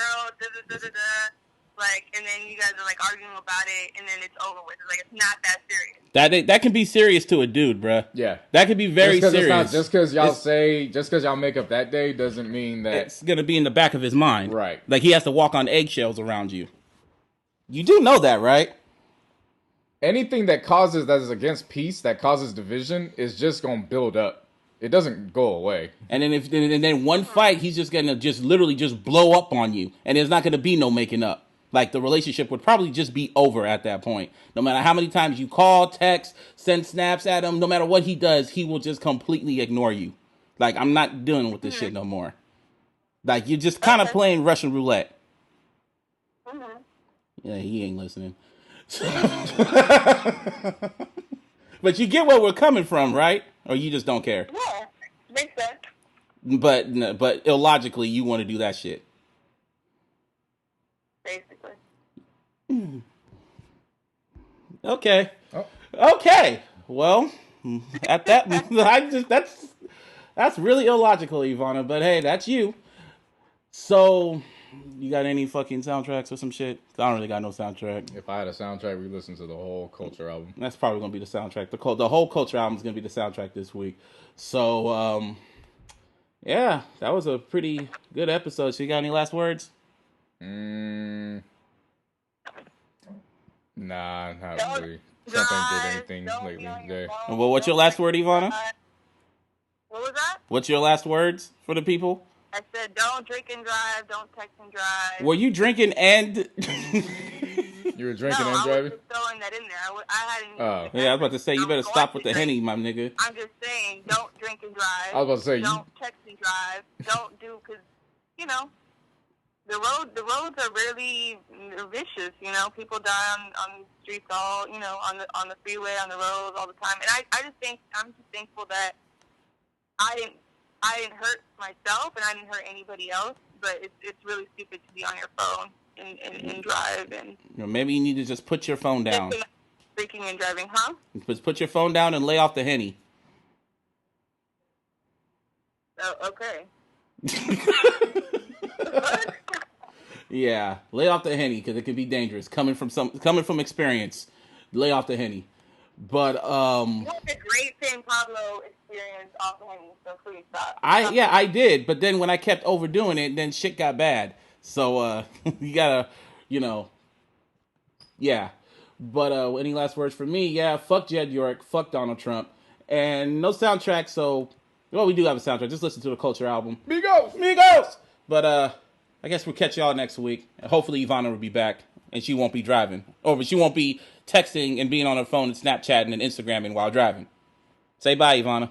Speaker 3: And then you guys are like arguing about it, and then it's over with. It's like it's not that serious.
Speaker 1: That can be serious to a dude, bruh.
Speaker 2: Yeah,
Speaker 1: that could be very serious.
Speaker 2: Just because y'all make up that day doesn't mean that
Speaker 1: it's gonna be in the back of his mind,
Speaker 2: right?
Speaker 1: Like he has to walk on eggshells around you. You do know that, right?
Speaker 2: anything that is against peace, that causes division, is just gonna build up. It doesn't go away.
Speaker 1: And then one fight, he's just gonna just literally just blow up on you, and there's not gonna be no making up. Like, the relationship would probably just be over at that point. No matter how many times you call, text, send snaps at him, no matter what he does, he will just completely ignore you. Like, I'm not dealing with this shit no more. Like, you're just kind of playing Russian roulette. Yeah, he ain't listening. But you get where we're coming from, right? Or you just don't care?
Speaker 3: Yeah, makes sense.
Speaker 1: But illogically, you want to do that shit.
Speaker 3: Basically.
Speaker 1: Okay. Oh. Okay. Well, at that, that's really illogical, Yvanna. But hey, that's you. So, you got any fucking soundtracks or some shit? I don't really got no soundtrack.
Speaker 2: If I had a soundtrack, we listen to the whole Culture album. That's
Speaker 1: probably gonna be the soundtrack. The whole Culture album is gonna be the soundtrack this week. So, yeah, that was a pretty good episode. So, you got any last words?
Speaker 2: Nah, not really. Trump ain't did anything lately today.
Speaker 1: Well, what's your last word, Yvanna?
Speaker 3: What was that?
Speaker 1: What's your last words for the people?
Speaker 3: I said, don't drink and drive, don't text and drive.
Speaker 1: Were you drinking and...
Speaker 2: You were drinking and driving?
Speaker 3: I was just throwing that in there. I hadn't...
Speaker 1: Yeah, I was about to say, you better stop with the Henny, my nigga.
Speaker 3: I'm just saying, don't drink and drive.
Speaker 2: I was about to say...
Speaker 3: Don't text and drive. Don't do... Because, you know... The roads are really vicious, you know. People die on the streets all, you know, on the freeway, on the roads all the time. And I'm just thankful that I didn't hurt myself and I didn't hurt anybody else. But it's really stupid to be on your phone and drive and.
Speaker 1: You know, maybe you need to just put your phone down.
Speaker 3: Drinking and driving, huh?
Speaker 1: Just put your phone down and lay off the Henny.
Speaker 3: Oh, okay.
Speaker 1: Yeah, lay off the Henny because it can be dangerous coming from experience. Lay off the Henny, but
Speaker 3: It was a great San Pablo experience off the Henny, so please stop.
Speaker 1: I did, but then when I kept overdoing it, then shit got bad. So you gotta, you know, yeah. But any last words for me? Yeah, fuck Jed York, fuck Donald Trump, and no soundtrack. So well, we do have a soundtrack. Just listen to the Culture album. Migos. But I guess we'll catch y'all next week. Hopefully Yvanna will be back and she won't be driving. But she won't be texting and being on her phone and Snapchatting and Instagramming while driving. Say bye, Yvanna.